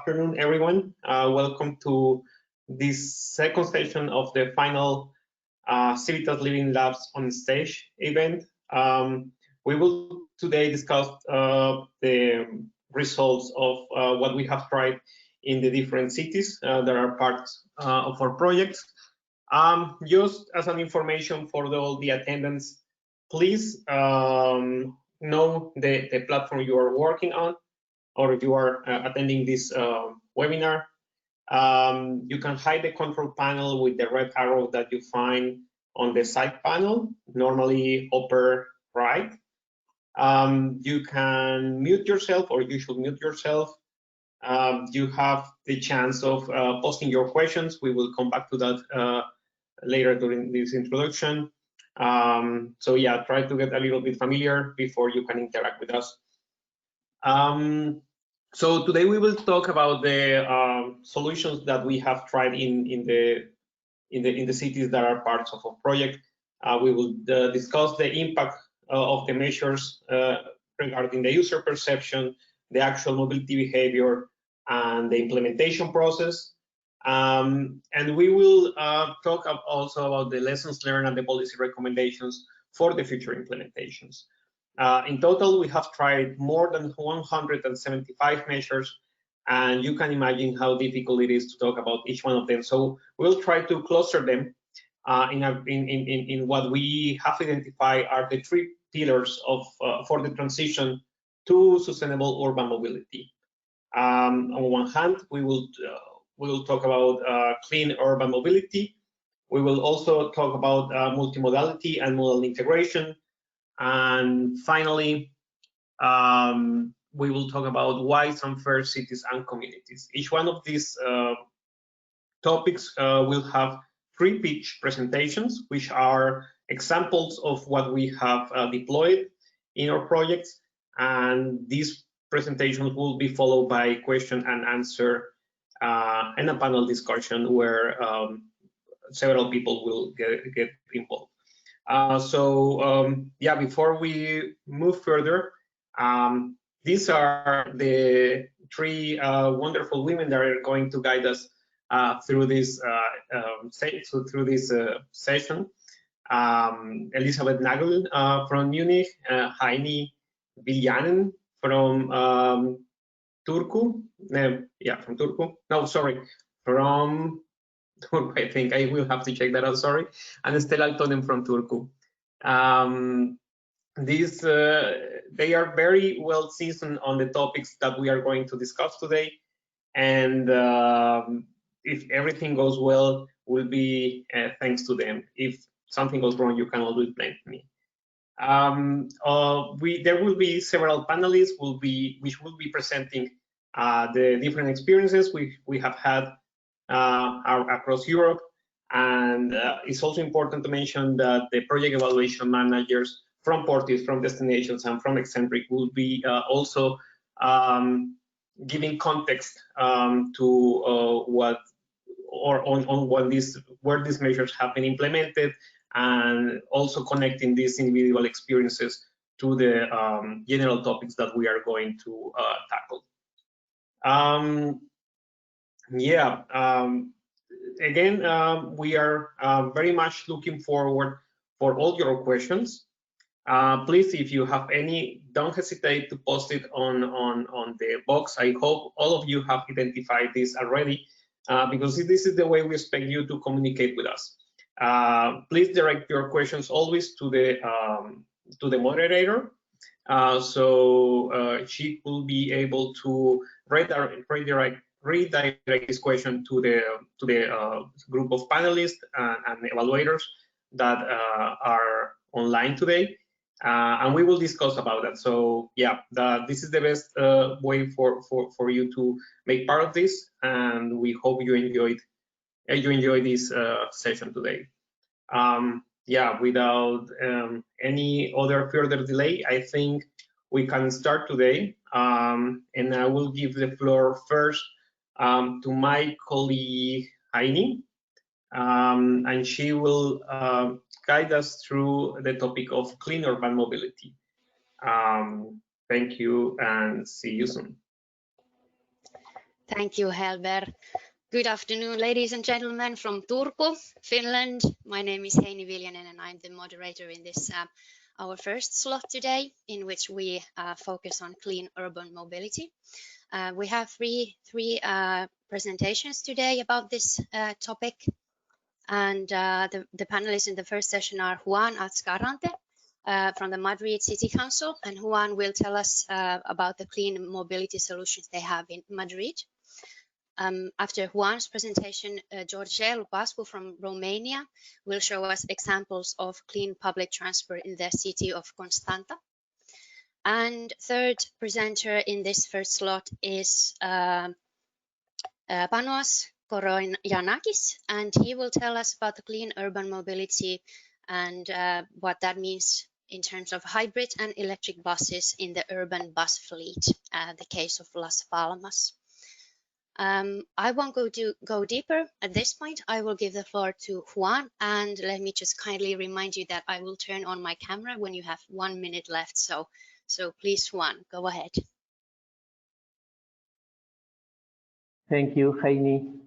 afternoon, everyone. Welcome to this second session of the final CIVITAS Living Labs on Stage event. We will today discuss the results of what we have tried in the different cities that are parts of our projects. Just as an information for all the attendants, please know the platform you are working on, or if you are attending this webinar. You can hide the control panel with the red arrow that you find on the side panel, normally upper right. You can mute yourself, or you should mute yourself. You have the chance of posting your questions. We will come back to that later during this introduction. So yeah, try to get a little bit familiar before you can interact with us. So today we will talk about the solutions that we have tried in the cities that are parts of our project. We will discuss the impact of the measures regarding the user perception, the actual mobility behavior, and the implementation process. And we will talk also about the lessons learned and the policy recommendations for the future implementations. In total, we have tried more than 175 measures, and you can imagine how difficult it is to talk about each one of them. So we'll try to cluster them in what we have identified are the three pillars of for the transition to sustainable urban mobility. On one hand, we will talk about clean urban mobility. We will also talk about multimodality and modal integration. And finally, we will talk about wise and fair cities and communities. Each one of these topics will have three pitch presentations, which are examples of what we have deployed in our projects. And these presentations will be followed by question and answer and a panel discussion where several people will get involved. Yeah, before we move further, these are the three wonderful women that are going to guide us through this session. Elisabeth Nagel from Munich, Heini Viljanen from Turku. Yeah, from Turku. No, sorry, from I think I will have to check that out, sorry. And Stella Altonen from Turku. They are very well seasoned on the topics that we are going to discuss today. And if everything goes well, will be thanks to them. If something goes wrong, you can always blame me. There will be several panelists which will be presenting the different experiences we have had across Europe, and it's also important to mention that the project evaluation managers from Portis, from Destinations, and from Eccentric will be also giving context to what or on where these measures have been implemented, and also connecting these individual experiences to the general topics that we are going to tackle. Yeah, again, we are very much looking forward for all your questions. Please, if you have any, don't hesitate to post it on the box. I hope all of you have identified this already, because this is the way we expect you to communicate with us. Please direct your questions always to the moderator, so she will be able to redirect this question to the group of panelists and evaluators that are online today, and we will discuss about that. So yeah, this is the best way for you to make part of this, and we hope you enjoy this session today. Yeah, without any other further delay, I think we can start today, and I will give the floor first to my colleague Heini, and she will guide us through the topic of clean urban mobility. Thank you and see you soon. Thank you, Helber. Good afternoon, ladies and gentlemen from Turku, Finland. My name is Heini Viljanen and I'm the moderator in this our first slot today, in which we focus on clean urban mobility. We have three presentations today about this topic. And the panelists in the first session are Juan Azcarrante from the Madrid City Council, and Juan will tell us about the clean mobility solutions they have in Madrid. After Juan's presentation, George Lupascu from Romania will show us examples of clean public transport in the city of Constanta. And third presenter in this first slot is Panos Koroyanakis, and he will tell us about the clean urban mobility and what that means in terms of hybrid and electric buses in the urban bus fleet, the case of Las Palmas. I won't go deeper at this point. I will give the floor to Juan, and let me just kindly remind you that I will turn on my camera when you have 1 minute left. So please, Juan, go ahead. Thank you, Heini.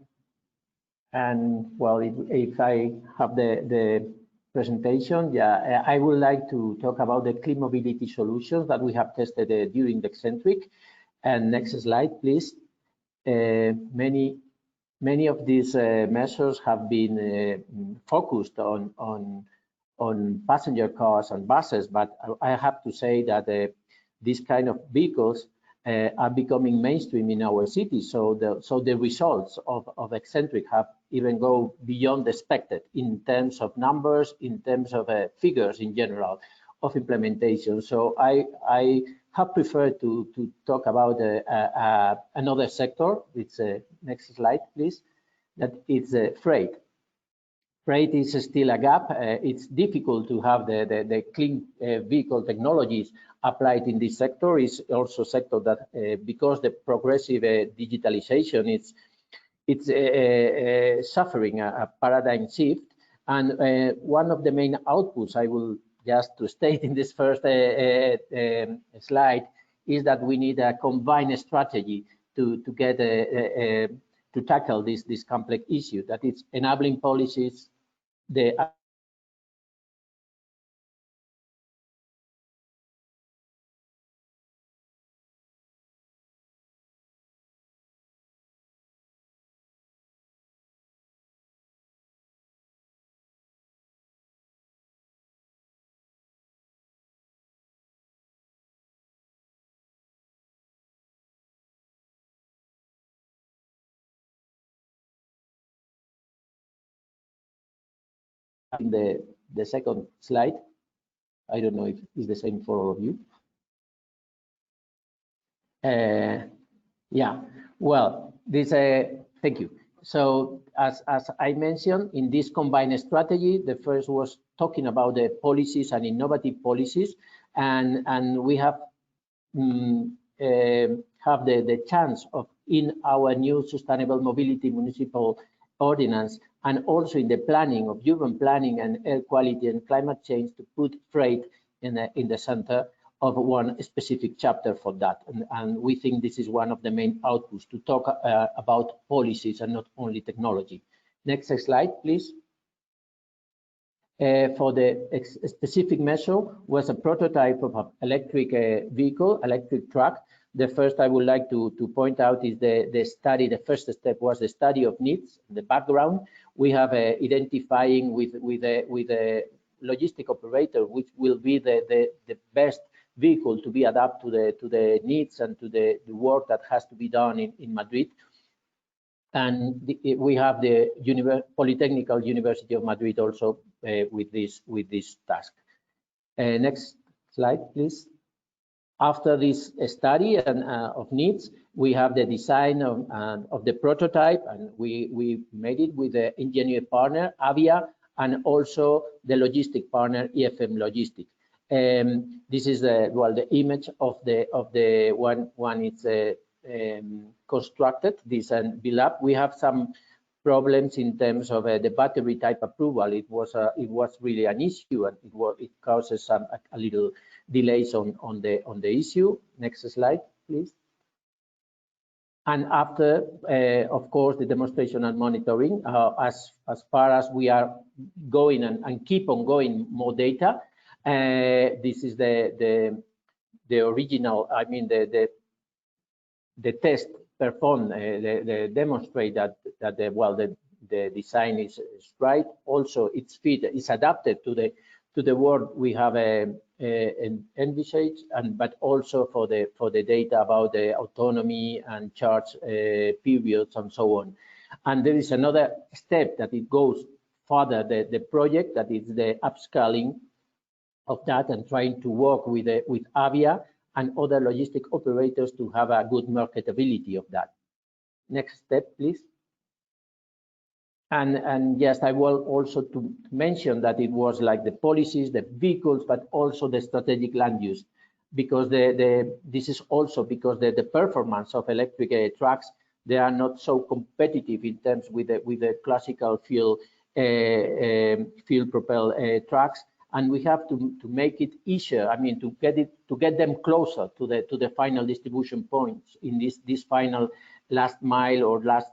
And well, if I have the presentation, yeah, I would like to talk about the clean mobility solutions that we have tested during the Eccentric. And next slide, please. Many of these measures have been focused on passenger cars and buses, but I have to say that these kind of vehicles are becoming mainstream in our cities. So the results of Eccentric have even go beyond expected in terms of numbers, in terms of figures in general of implementation. So I have preferred to talk about another sector. It's next slide, please. That it's freight. Freight is still a gap. It's difficult to have the clean vehicle technologies applied in this sector. It's also a sector that, because the progressive digitalization, it's suffering a paradigm shift. And one of the main outputs, I will just to state in this first slide, is that we need a combined strategy to get to tackle this complex issue. That it's enabling policies, the in the second slide. I don't know if it's the same for all of you. Yeah, well, this thank you. So as I mentioned, in this combined strategy, the first was talking about the policies and innovative policies, and we have the chance of, in our new sustainable mobility municipal ordinance, and also in the planning of urban planning and air quality and climate change, to put freight in the center of one specific chapter for that. And we think this is one of the main outputs, to talk about policies and not only technology. Next slide, please. For the specific measure was a prototype of an electric vehicle, electric truck. The first I would like to point out is the study. The first step was the study of needs, the background. We have identifying with a logistic operator, which will be the best vehicle to be adapted to the needs and to the work that has to be done in Madrid. And we have the Polytechnical University of Madrid also with this task. Next slide, please. After this study of needs, we have the design of the prototype, and we made it with the engineer partner Avia, and also the logistic partner EFM Logistic. This is the image of the one it's constructed, this and built up. We have some problems in terms of the battery type approval. It was really an issue, and it causes a little delays on the issue. Next slide, please. And after, of course, the demonstration and monitoring, as far as we are going and keep on going more data, this is the original, I mean, the test performed, the demonstrate that the design is right. Also, its fit is adapted to the world we have envisaged, but also for the data about the autonomy and charge periods and so on. And there is another step that it goes further, the project, that is the upscaling of that and trying to work with Avia and other logistic operators to have a good marketability of that. Next step, please. And yes, I will also to mention that it was like the policies, the vehicles, but also the strategic land use, because this is also because the performance of electric trucks, they are not so competitive in terms with the classical fuel propelled trucks, and we have to make it easier. I mean, to get them closer to the final distribution points in this final last mile or last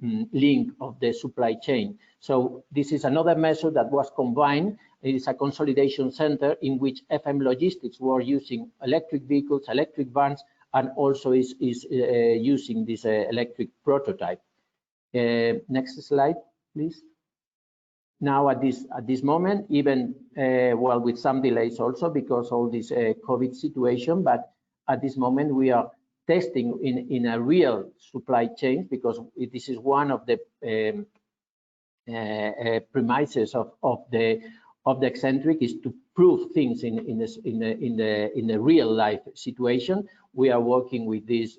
link of the supply chain. So this is another measure that was combined. It is a consolidation center in which FM Logistics were using electric vehicles, electric vans, and also is using this electric prototype. Next slide, please. Now at this moment, even well, with some delays also because all this COVID situation, but at this moment we are testing in a real supply chain, because this is one of the premises of the eccentric, is to prove things in the real life situation. We are working with these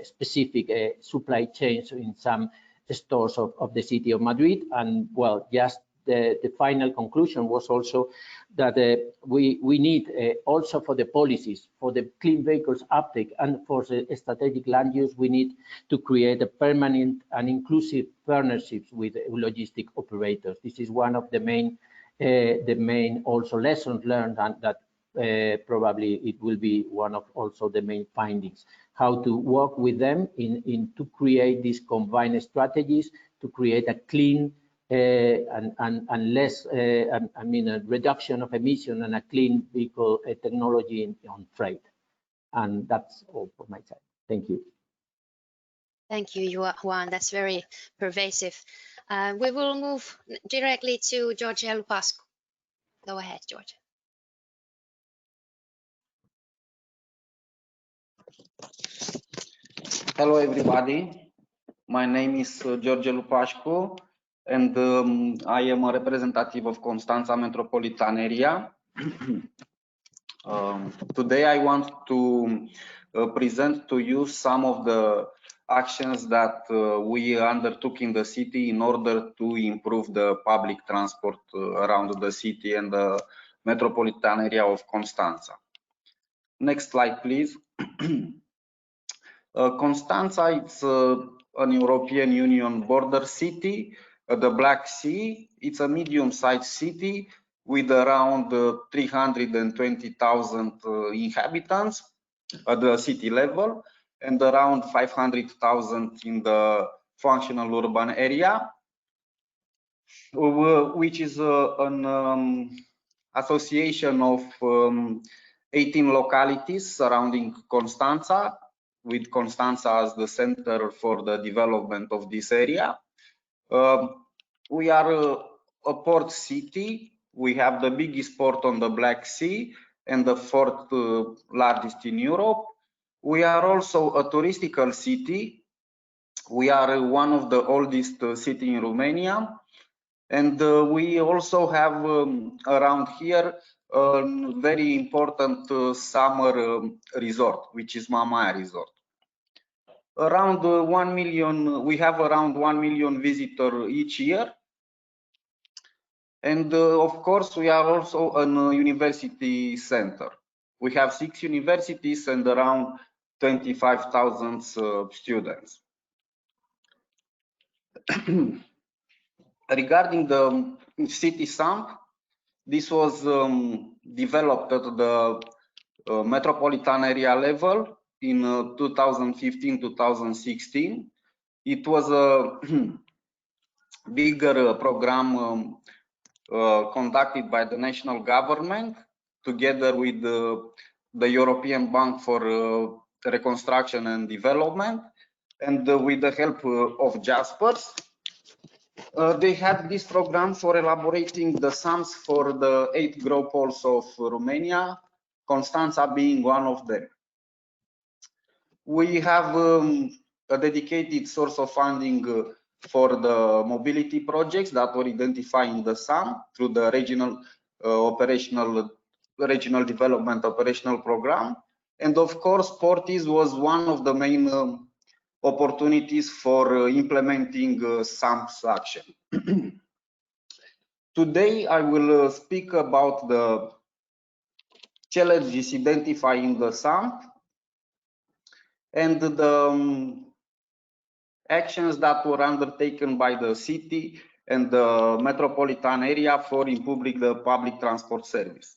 specific supply chains in some stores of the city of Madrid, and well, just the final conclusion was also that we need also for the policies, for the clean vehicles uptake and for the strategic land use, we need to create a permanent and inclusive partnerships with logistic operators. This is one of the main also lessons learned, and that probably it will be one of also the main findings, how to work with them in to create these combined strategies to create a clean and less, I mean, a reduction of emission and a clean vehicle technology on freight. And that's all for my side. Thank you. Thank you, Juan. That's very pervasive. We will move directly to Georgia Lupascu. Go ahead, Georgia. Hello, everybody. My name is George Lupascu, and I am a representative of Constanța metropolitan area. Today, I want to present to you some of the actions that we undertook in the city in order to improve the public transport around the city and the metropolitan area of Constanța. Next slide, please. Constanța is an European Union border city, the Black Sea. It's a medium-sized city with around 320,000 inhabitants at the city level and around 500,000 in the functional urban area, which is an association of 18 localities surrounding Constanța, with Constanța as the center for the development of this area. We are a port city. We have the biggest port on the Black Sea and the fourth largest in Europe. We are also a touristical city. We are one of the oldest cities in Romania. And we also have around here a very important summer resort, which is Mamaia Resort. Around 1 million, we have around 1 million visitors each year. And of course, we are also a university center. We have 6 universities and around 25,000 students. Regarding the city SAMP, this was developed at the metropolitan area level in 2015-2016. It was a bigger program conducted by the national government together with the European Bank for Reconstruction and Development, and with the help of Jaspers. They had this program for elaborating the sums for the 8 growth poles of Romania, Constanța being one of them. We have a dedicated source of funding for the mobility projects that were identified in the SAM through the regional development operational program. And of course, Portis was one of the main opportunities for implementing SAM's action. Today, I will speak about the challenges identified in the SAM and the actions that were undertaken by the city and the metropolitan area for improving the public transport service.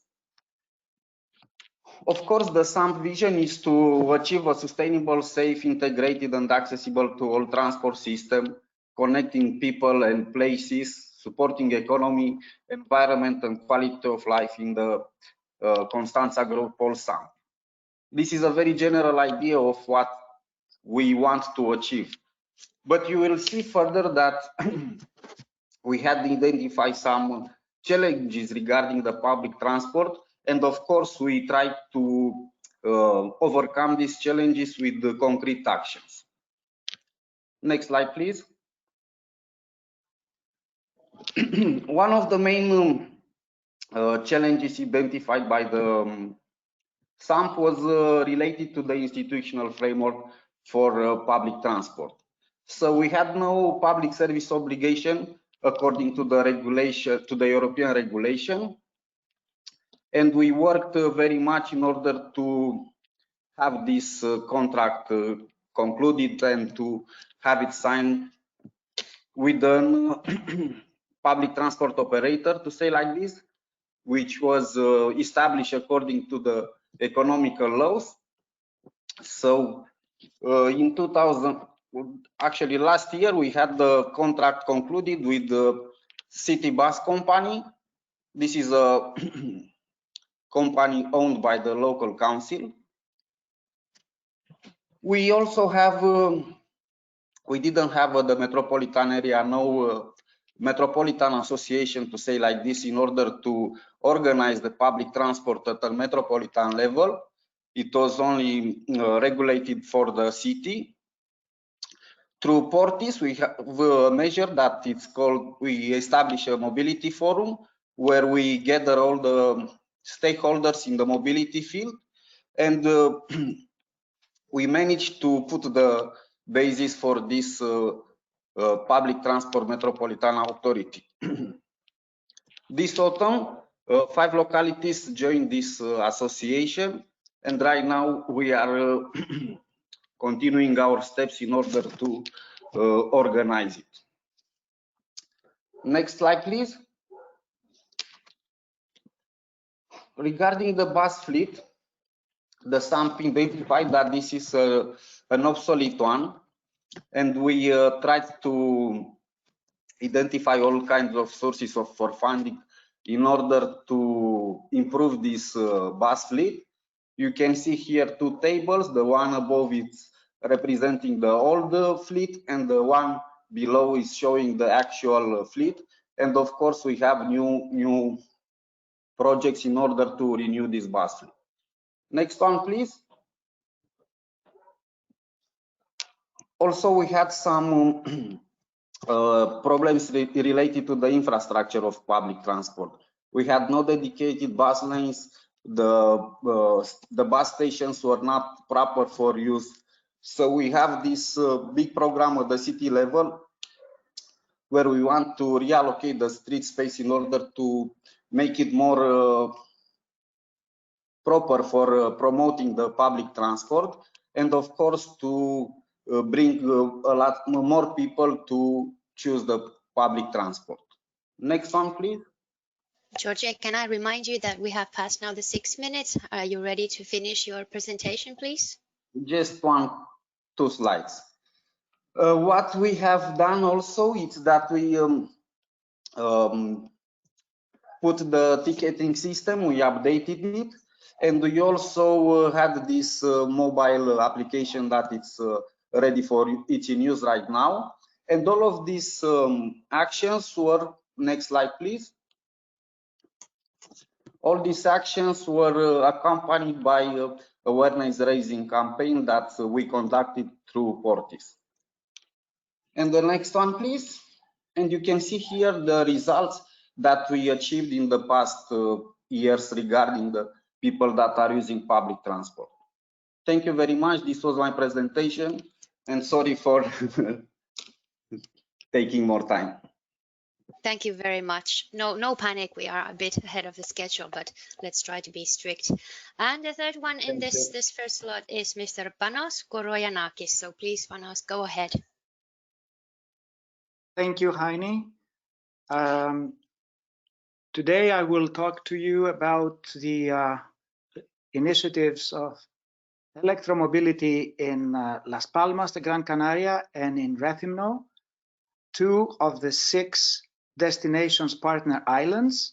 Of course, the SAMP vision is to achieve a sustainable, safe, integrated, and accessible to all transport system, connecting people and places, supporting economy, environment, and quality of life in the Constanța Growth Pole SAMP. This is a very general idea of what we want to achieve. But you will see further that we had identified some challenges regarding the public transport, and of course we tried to overcome these challenges with the concrete actions. Next slide, please. One of the main challenges identified by the SAMP was related to the institutional framework for public transport. So we had no public service obligation according to the regulation, to the European regulation, and we worked very much in order to have this contract concluded and to have it signed with a public transport operator, to say like this, which was established according to the economical laws. So in 2000, actually last year, we had the contract concluded with the City Bus Company. This is a company owned by the local council. We also have, we didn't have the metropolitan area, no metropolitan association, to say like this, in order to organize the public transport at a metropolitan level. It was only regulated for the city. Through Portis, we have a measure that it's called, we establish a mobility forum where we gather all the stakeholders in the mobility field, and we managed to put the basis for this public transport metropolitan authority. This autumn, 5 localities joined this association, and right now we are continuing our steps in order to organize it. Next slide, please. Regarding the bus fleet, the SAMP identified that this is an obsolete one, and we tried to identify all kinds of sources for funding in order to improve this bus fleet. You can see here 2 tables. The one above is representing the old fleet, and the one below is showing the actual fleet. And of course, we have new projects in order to renew this bus fleet. Next one, please. Also, we had some problems related to the infrastructure of public transport. We had no dedicated bus lanes. The bus stations were not proper for use. So we have this big program at the city level where we want to reallocate the street space in order to make it more proper for promoting the public transport, and of course to bring a lot more people to choose the public transport. Next one, please. Georgia, can I remind you that we have passed now the 6 minutes? Are you ready to finish your presentation, please? just 2 slides. What we have done also is that we put the ticketing system, we updated it, and we also had this mobile application that it's ready for it's in use right now. And all of these actions were, next slide please. All these actions were accompanied by awareness raising campaign that we conducted through Portis. And the next one please. And you can see here the results that we achieved in the past years regarding the people that are using public transport. Thank you very much. This was my presentation, and sorry for taking more time. Thank you very much. No panic. We are a bit ahead of the schedule, but let's try to be strict. And the third one in this first slot is Mr. Panos Koroyanakis. So please, Panos, go ahead. Thank you, Heini. Today I will talk to you about the initiatives of electromobility in Las Palmas de Gran Canaria and in Rethymno, 2 of the 6 destinations partner islands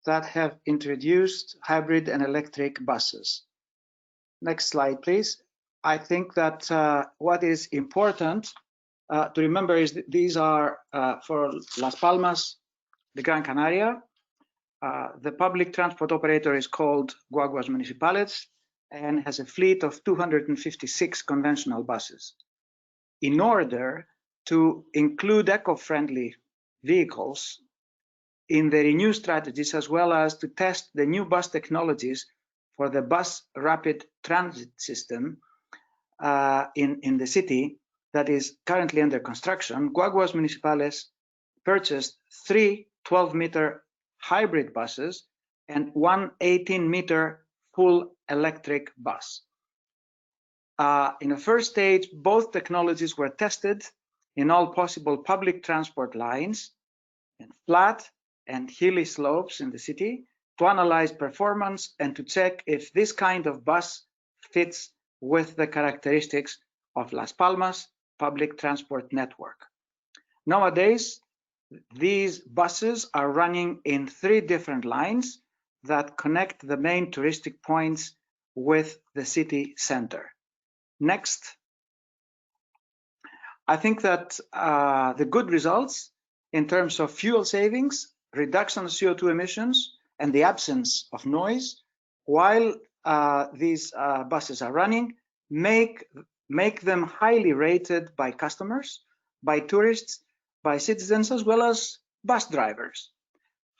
that have introduced hybrid and electric buses. Next slide, please. I think that what is important to remember is that these are for Las Palmas de Gran Canaria. The public transport operator is called Guaguas Municipales and has a fleet of 256 conventional buses. In order to include eco-friendly vehicles in the renew strategies, as well as to test the new bus technologies for the bus rapid transit system in the city that is currently under construction, Guaguas Municipales purchased 3 12-meter hybrid buses and 1 18-meter full electric bus. In the first stage, both technologies were tested in all possible public transport lines in flat and hilly slopes in the city to analyze performance and to check if this kind of bus fits with the characteristics of Las Palmas public transport network. Nowadays, these buses are running in 3 different lines that connect the main touristic points with the city center. Next. I think that the good results in terms of fuel savings, reduction of CO2 emissions, and the absence of noise while these buses are running make them highly rated by customers, by tourists, by citizens, as well as bus drivers.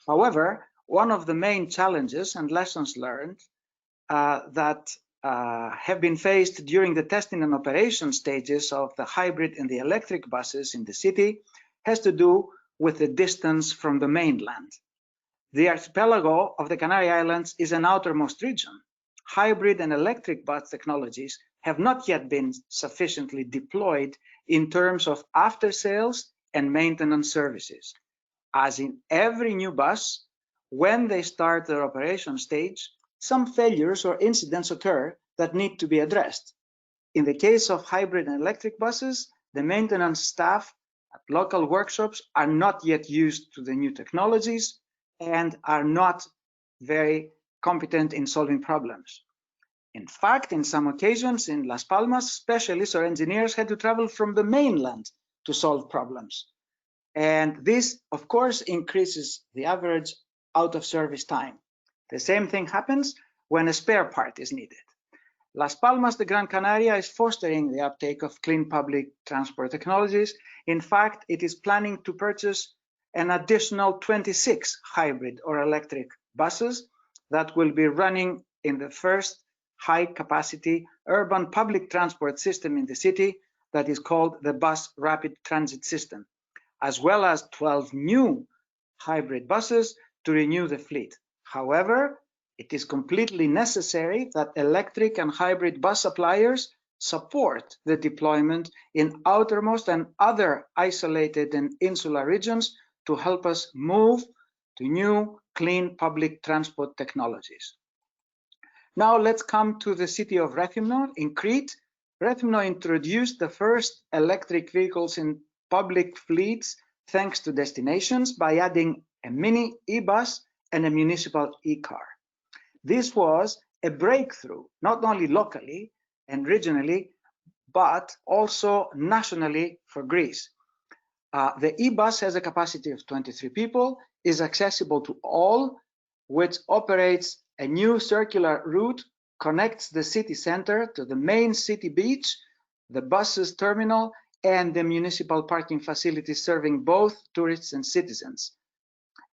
However, one of the main challenges and lessons learned that have been faced during the testing and operation stages of the hybrid and the electric buses in the city has to do with the distance from the mainland. The archipelago of the Canary Islands is an outermost region. Hybrid and electric bus technologies have not yet been sufficiently deployed in terms of after-sales and maintenance services. As in every new bus, when they start their operation stage, some failures or incidents occur that need to be addressed. In the case of hybrid and electric buses, the maintenance staff at local workshops are not yet used to the new technologies and are not very competent in solving problems. In fact, in some occasions in Las Palmas, specialists or engineers had to travel from the mainland to solve problems. And this, of course, increases the average out-of-service time. The same thing happens when a spare part is needed. Las Palmas de Gran Canaria is fostering the uptake of clean public transport technologies. In fact, it is planning to purchase an additional 26 hybrid or electric buses that will be running in the first high-capacity urban public transport system in the city that is called the Bus Rapid Transit System, as well as 12 new hybrid buses to renew the fleet. However, it is completely necessary that electric and hybrid bus suppliers support the deployment in outermost and other isolated and insular regions to help us move to new clean public transport technologies. Now let's come to the city of Rethymno in Crete, Rethymno introduced the first electric vehicles in public fleets thanks to destinations by adding a mini e-bus and a municipal e-car. This was a breakthrough, not only locally and regionally, but also nationally for Greece. The e-bus has a capacity of 23 people, is accessible to all, which operates a new circular route, connects the city center to the main city beach, the buses terminal, and the municipal parking facilities serving both tourists and citizens.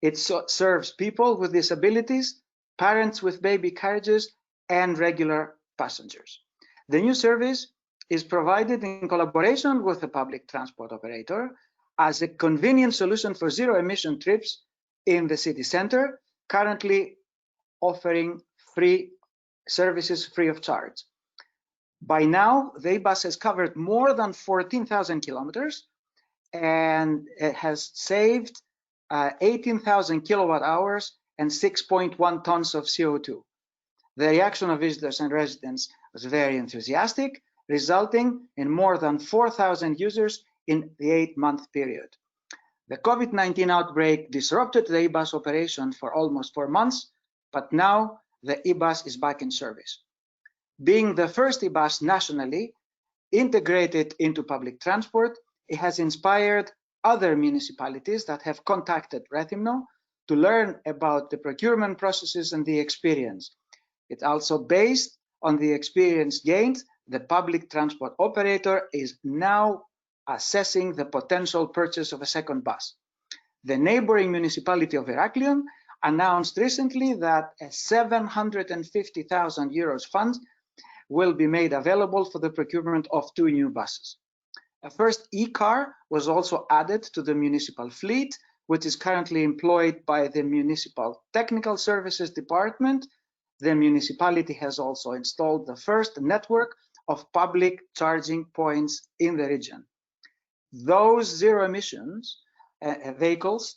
It serves people with disabilities, parents with baby carriages, and regular passengers. The new service is provided in collaboration with the public transport operator as a convenient solution for zero-emission trips in the city center, currently offering free services free of charge. By now, the e-bus has covered more than 14,000 kilometers and it has saved 18,000 kilowatt hours and 6.1 tons of CO2. The reaction of visitors and residents was very enthusiastic, resulting in more than 4,000 users in the 8-month period. The COVID-19 outbreak disrupted the e-bus operation for almost 4 months, but now the e-bus is back in service. Being the first e-bus nationally integrated into public transport, it has inspired other municipalities that have contacted Rethymno to learn about the procurement processes and the experience. It's also based on the experience gained. The public transport operator is now assessing the potential purchase of a second bus. The neighboring municipality of Heraklion announced recently that a 750,000 euros fund will be made available for the procurement of 2 new buses. A first e-car was also added to the municipal fleet, which is currently employed by the Municipal Technical Services Department. The municipality has also installed the first network of public charging points in the region. Those zero emissions vehicles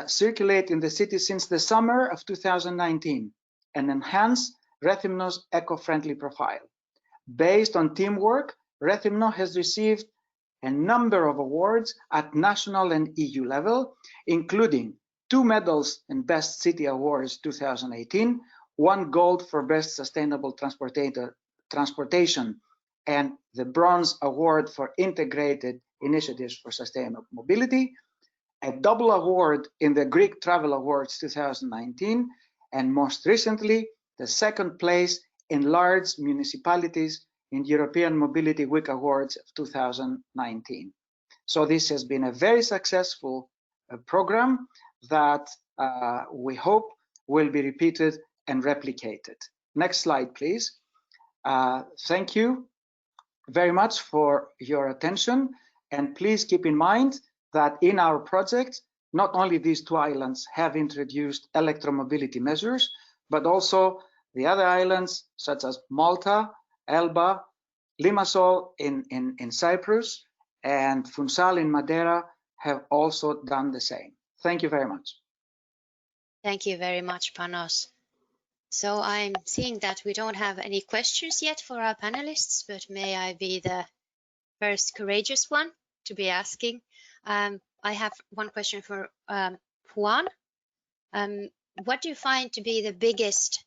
circulate in the city since the summer of 2019 and enhance Rethymno's eco-friendly profile. Based on teamwork, Rethymno has received a number of awards at national and EU level, including 2 medals in Best City Awards 2018, 1 gold for Best Sustainable Transportation, and the Bronze Award for Integrated Initiatives for Sustainable Mobility, a double award in the Greek Travel Awards 2019, and most recently, the 2nd place in large municipalities in European Mobility Week Awards of 2019. So this has been a very successful program that we hope will be repeated and replicated. Next slide, please. Thank you very much for your attention, and please keep in mind that in our project, not only these 2 islands have introduced electromobility measures, but also the other islands such as Malta, Elba, Limassol in Cyprus, and Funchal in Madeira have also done the same. Thank you very much. Thank you very much, Panos. So I'm seeing that we don't have any questions yet for our panelists, but may I be the first courageous one to be asking? I have one question for Juan. What do you find to be the biggest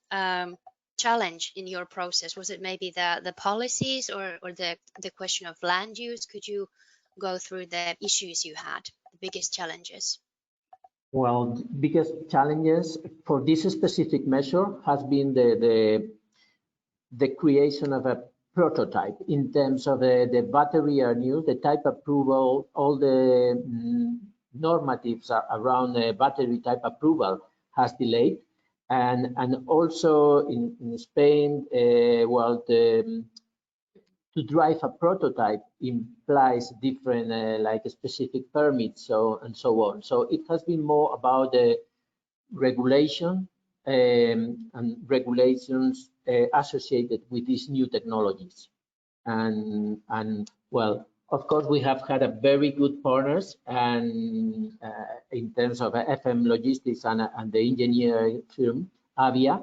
challenge in your process? Was it maybe the policies or the question of land use? Could you go through the issues you had, the biggest challenges? Well, biggest challenges for this specific measure has been the creation of a prototype in terms of the battery are new, the type approval, all the normatives around the battery type approval has delayed. And also in Spain, well, to drive a prototype implies different like specific permits and so on. So it has been more about the regulation and regulations associated with these new technologies. And well, of course, we have had a very good partners and in terms of FM logistics and the engineering firm, Avia,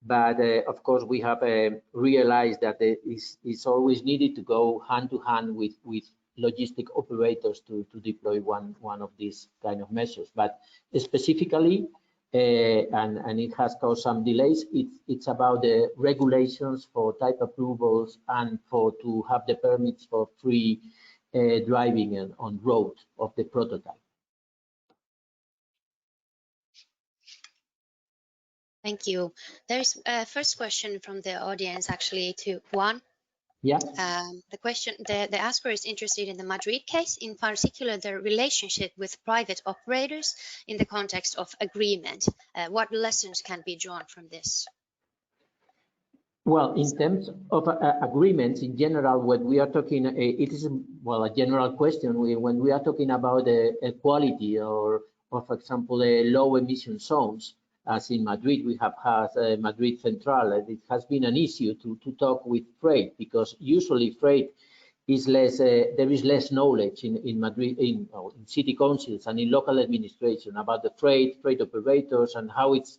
But of course, we have realized that it's always needed to go hand to hand with logistic operators to deploy one of these kind of measures. But specifically, and it has caused some delays, it's about the regulations for type approvals and to have the permits for free driving on road of the prototype. Thank you. There's a first question from the audience actually to Juan. Yeah. The asker is interested in the Madrid case, in particular the relationship with private operators in the context of agreement. What lessons can be drawn from this? Well, in terms of agreements in general, when we are talking, it is a general question. When we are talking about equality or for example, low emission zones, as in Madrid, we have had Madrid Central. It has been an issue to talk with freight, because usually freight is less, there is less knowledge in Madrid, in city councils and in local administration about the freight operators and how it's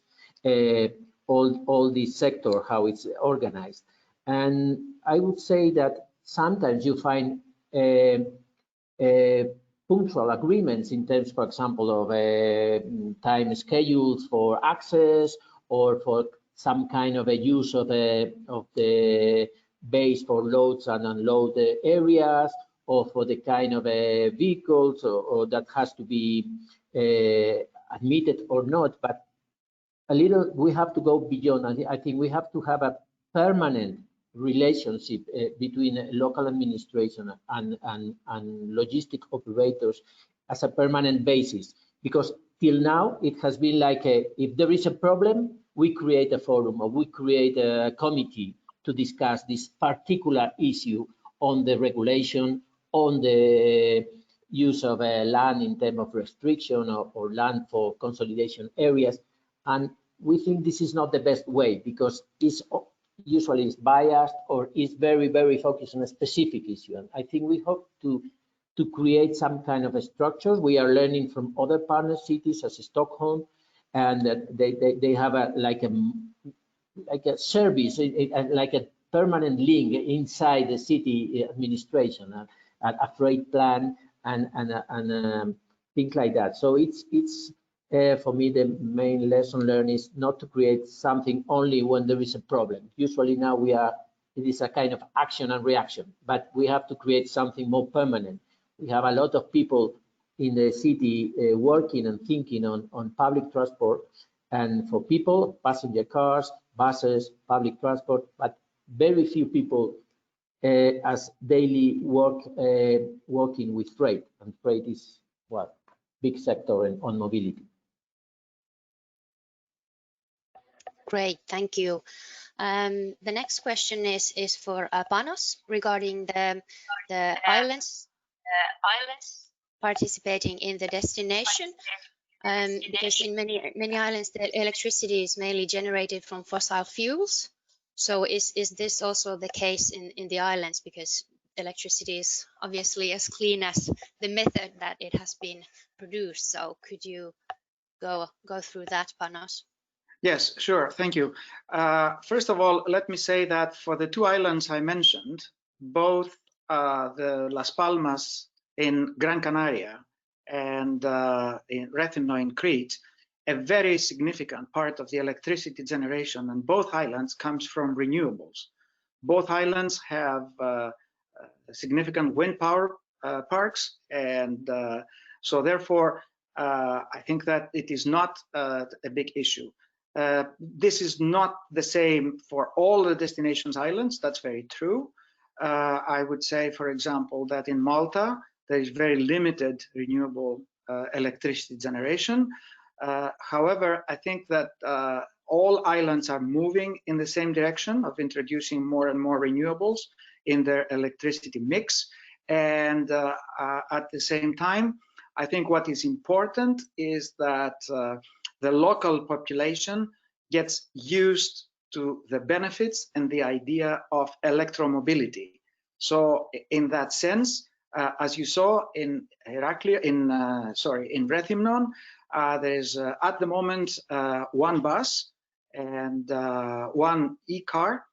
all this sector, how it's organized. And I would say that sometimes you find punctual agreements in terms, for example, of time schedules for access, or for some kind of a use of the base for loads and unload areas, or for the kind of vehicles or that has to be admitted or not. But we have to go beyond. I think we have to have a permanent relationship between local administration and logistic operators as a permanent basis, because till now it has been like if there is a problem, we create a forum or we create a committee to discuss this particular issue on the regulation, on the use of land in terms of restriction or land for consolidation areas. And we think this is not the best way, because it's usually is biased or is very, very focused on a specific issue. And I think we hope to create some kind of a structure. We are learning from other partner cities as Stockholm, and they have like a service, like a permanent link inside the city administration, a freight plan and things like that. So it's for me, the main lesson learned is not to create something only when there is a problem. Usually now it is a kind of action and reaction, but we have to create something more permanent. We have a lot of people in the city working and thinking on public transport, and for people, passenger cars, buses, public transport, but very few people as daily working with freight, and freight is big sector on mobility. Great, thank you. The next question is for Panos regarding the islands participating in the destination. Because in many islands, the electricity is mainly generated from fossil fuels. So is this also the case in the islands? Because electricity is obviously as clean as the method that it has been produced. So could you go through that, Panos? Yes, sure. Thank you. First of all, let me say that for the two islands I mentioned, both the Las Palmas in Gran Canaria and in Rethymno in Crete, a very significant part of the electricity generation on both islands comes from renewables. Both islands have significant wind power parks, and so therefore I think that it is not a big issue. This is not the same for all the destinations islands, that's very true. I would say, for example, that in Malta, there is very limited renewable electricity generation. However, I think that all islands are moving in the same direction of introducing more and more renewables in their electricity mix. And at the same time, I think what is important is that the local population gets used to the benefits and the idea of electromobility. So in that sense, as you saw in Rethymno, there's at the moment one bus and one e-car.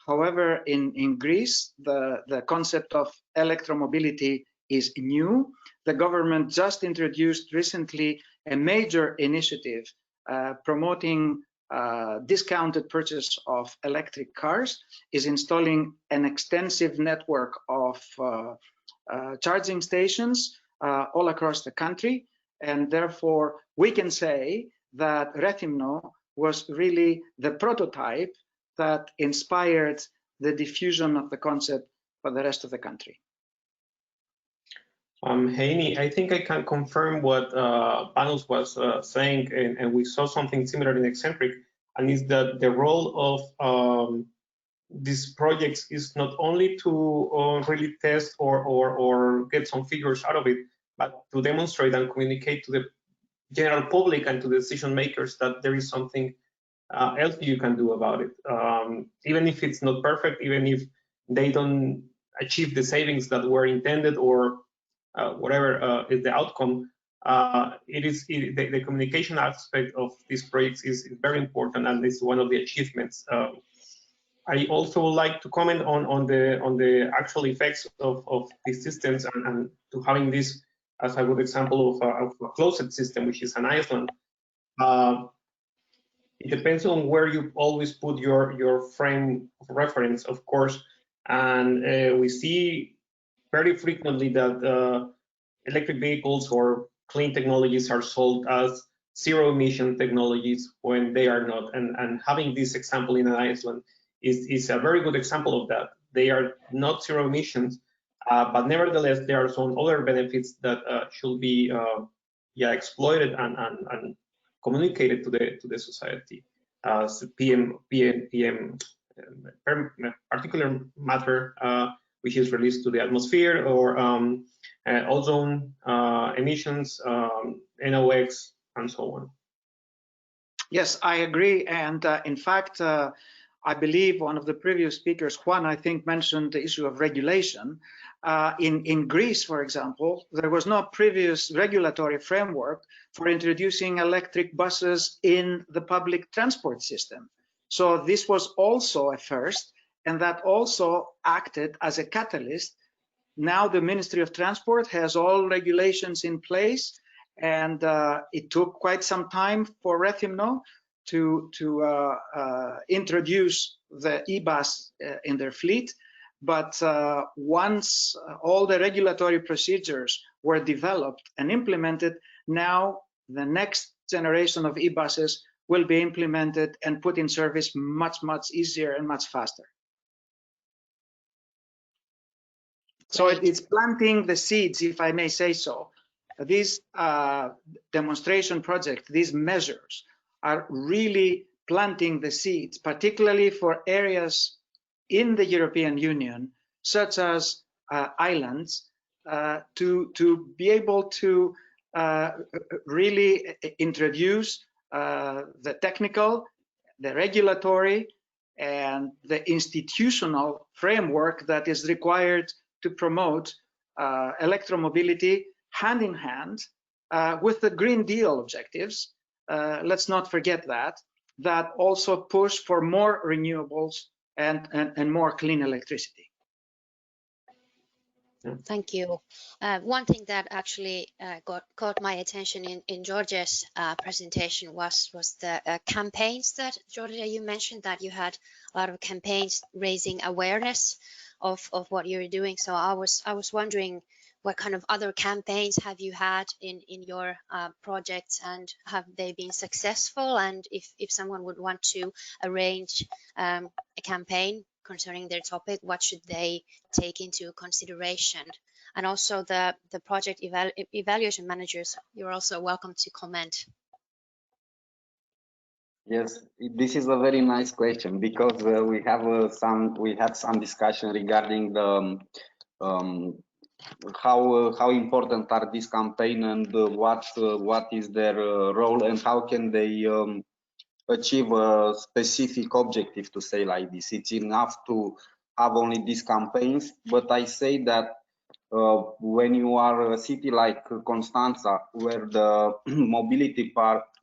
However, in Greece, the concept of electromobility is new. The government just introduced recently a major initiative promoting discounted purchase of electric cars, is installing an extensive network of charging stations all across the country. And therefore, we can say that Rethymno was really the prototype that inspired the diffusion of the concept for the rest of the country. Heini, I think I can confirm what Panos was saying, and we saw something similar in Eccentric, and is that the role of these projects is not only to really test or get some figures out of it, but to demonstrate and communicate to the general public and to the decision makers that there is something else you can do about it. Even if it's not perfect, even if they don't achieve the savings that were intended or whatever is the outcome, the communication aspect of these projects is very important, and is one of the achievements. I also would like to comment on the actual effects of these systems, and to having this as a good example of a closed system, which is an island. It depends on where you always put your frame of reference, of course, and we see very frequently that electric vehicles or clean technologies are sold as zero emission technologies when they are not. And having this example in an island is a very good example of that. They are not zero emissions, but nevertheless, there are some other benefits that should be exploited and communicated to the society. PM particular matter which is released to the atmosphere, or ozone emissions, NOx, and so on. Yes, I agree. And in fact, I believe one of the previous speakers, Juan, I think, mentioned the issue of regulation. In Greece, for example, there was no previous regulatory framework for introducing electric buses in the public transport system. So this was also a first, and that also acted as a catalyst. Now the Ministry of Transport has all regulations in place, and it took quite some time for Rethymno to introduce the e-bus in their fleet. But once all the regulatory procedures were developed and implemented, now the next generation of e-buses will be implemented and put in service much, much easier and much faster. So it's planting the seeds, if I may say so. These demonstration projects, these measures are really planting the seeds, particularly for areas in the European Union, such as islands, to be able to really introduce the technical, the regulatory, and the institutional framework that is required to promote electromobility hand in hand with the Green Deal objectives. Let's not forget that also push for more renewables and more clean electricity. Thank you. One thing that actually caught my attention in Georgia's presentation was the campaigns that, Georgia, you mentioned that you had a lot of campaigns raising awareness of what you're doing. So I was wondering, what kind of other campaigns have you had in your projects, and have they been successful? And if someone would want to arrange a campaign concerning their topic, what should they take into consideration? And also the project evaluation managers, you're also welcome to comment. Yes, this is a very nice question, because we had some discussion regarding the how important are these campaigns, and what is their role, and how can they achieve a specific objective, to say like this. It's enough to have only these campaigns, but I say that when you are a city like Constanța, where the mobility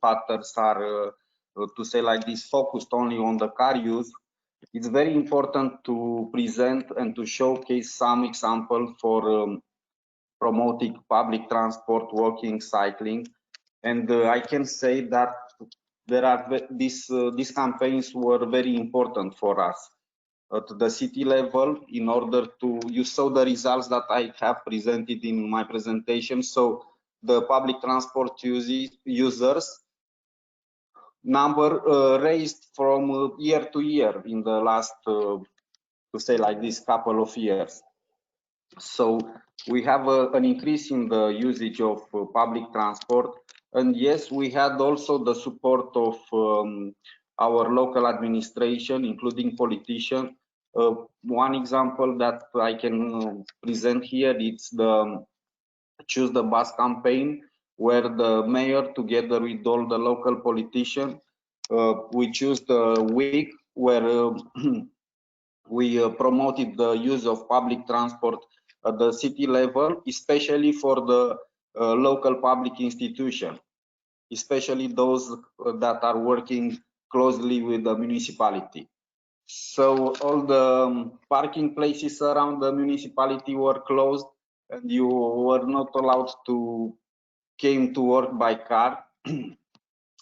patterns are to say like this, focused only on the car use, it's very important to present and to showcase some example for promoting public transport, walking, cycling. And I can say that these campaigns were very important for us at the city level in order to, you saw the results that I have presented in my presentation. So the public transport users number raised from year to year in the last, to say like this, couple of years. So we have an increase in the usage of public transport. And yes, we had also the support of our local administration, including politicians. One example that I can present here, it's the Choose the Bus campaign, where the mayor, together with all the local politicians, we choose the week where we promoted the use of public transport at the city level, especially for the local public institution, especially those that are working closely with the municipality. So all the parking places around the municipality were closed, and you were not allowed to came to work by car.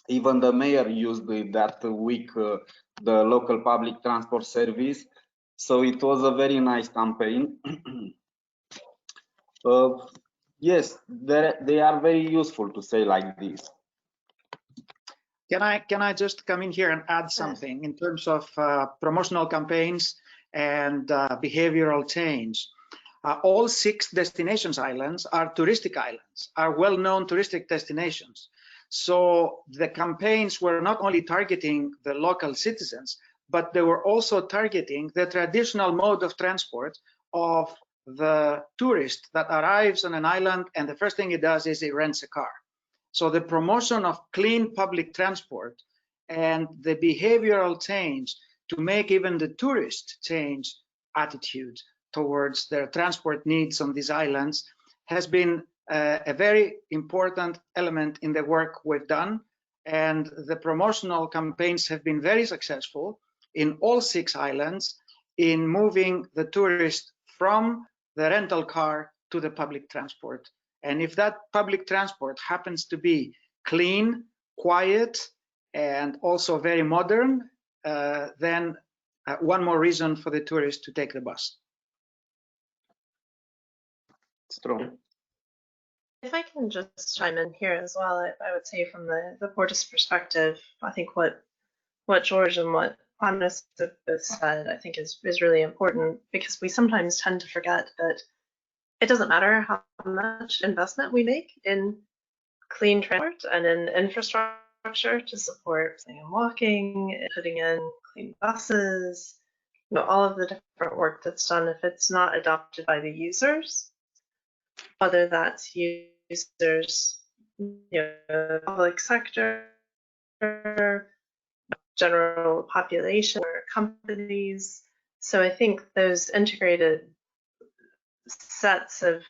Even the mayor used that week the local public transport service. So it was a very nice campaign. Yes, they are very useful, to say like this. Can I just come in here and add something in terms of promotional campaigns and behavioral change? All 6 destinations islands are touristic islands, are well-known touristic destinations. So the campaigns were not only targeting the local citizens, but they were also targeting the traditional mode of transport of the tourist that arrives on an island, and the first thing he does is he rents a car. So the promotion of clean public transport and the behavioral change to make even the tourist change attitude towards their transport needs on these islands has been a very important element in the work we've done. And the promotional campaigns have been very successful in all 6 islands in moving the tourist from the rental car to the public transport. And if that public transport happens to be clean, quiet, and also very modern, then one more reason for the tourist to take the bus. It's true. If I can just chime in here as well, I would say from the Portis perspective, I think what George and what Hannes said, I think is really important, because we sometimes tend to forget that it doesn't matter how much investment we make in clean transport and in infrastructure to support walking, putting in clean buses, all of the different work that's done, if it's not adopted by the users, whether that's users, public sector, general population, or companies. So I think those integrated sets of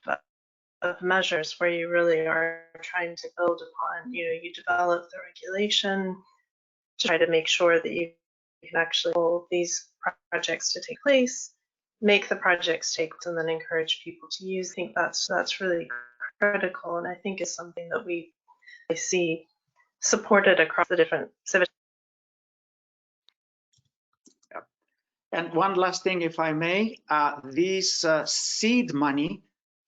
measures where you really are trying to build upon, you develop the regulation to try to make sure that you can actually hold these projects to take place, make the projects take, and then encourage people to use. I think that's really critical, and I think is something that we see supported across the different CIVITAS. And one last thing, if I may, this seed money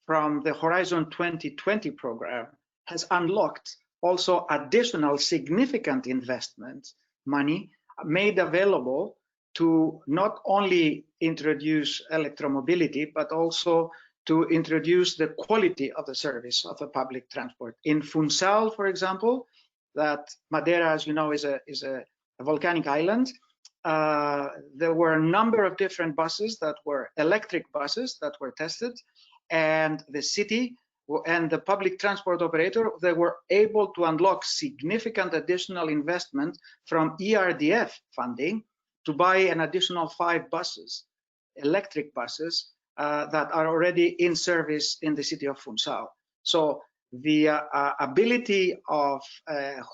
from the Horizon 2020 program has unlocked also additional significant investment money made available to not only introduce electromobility, but also to introduce the quality of the service of the public transport. In Funchal, for example, that Madeira, as you know, is a volcanic island. There were a number of different buses that were electric buses that were tested, and the city and the public transport operator, they were able to unlock significant additional investment from ERDF funding to buy an additional 5 buses, electric buses, that are already in service in the city of Funchal. So the ability of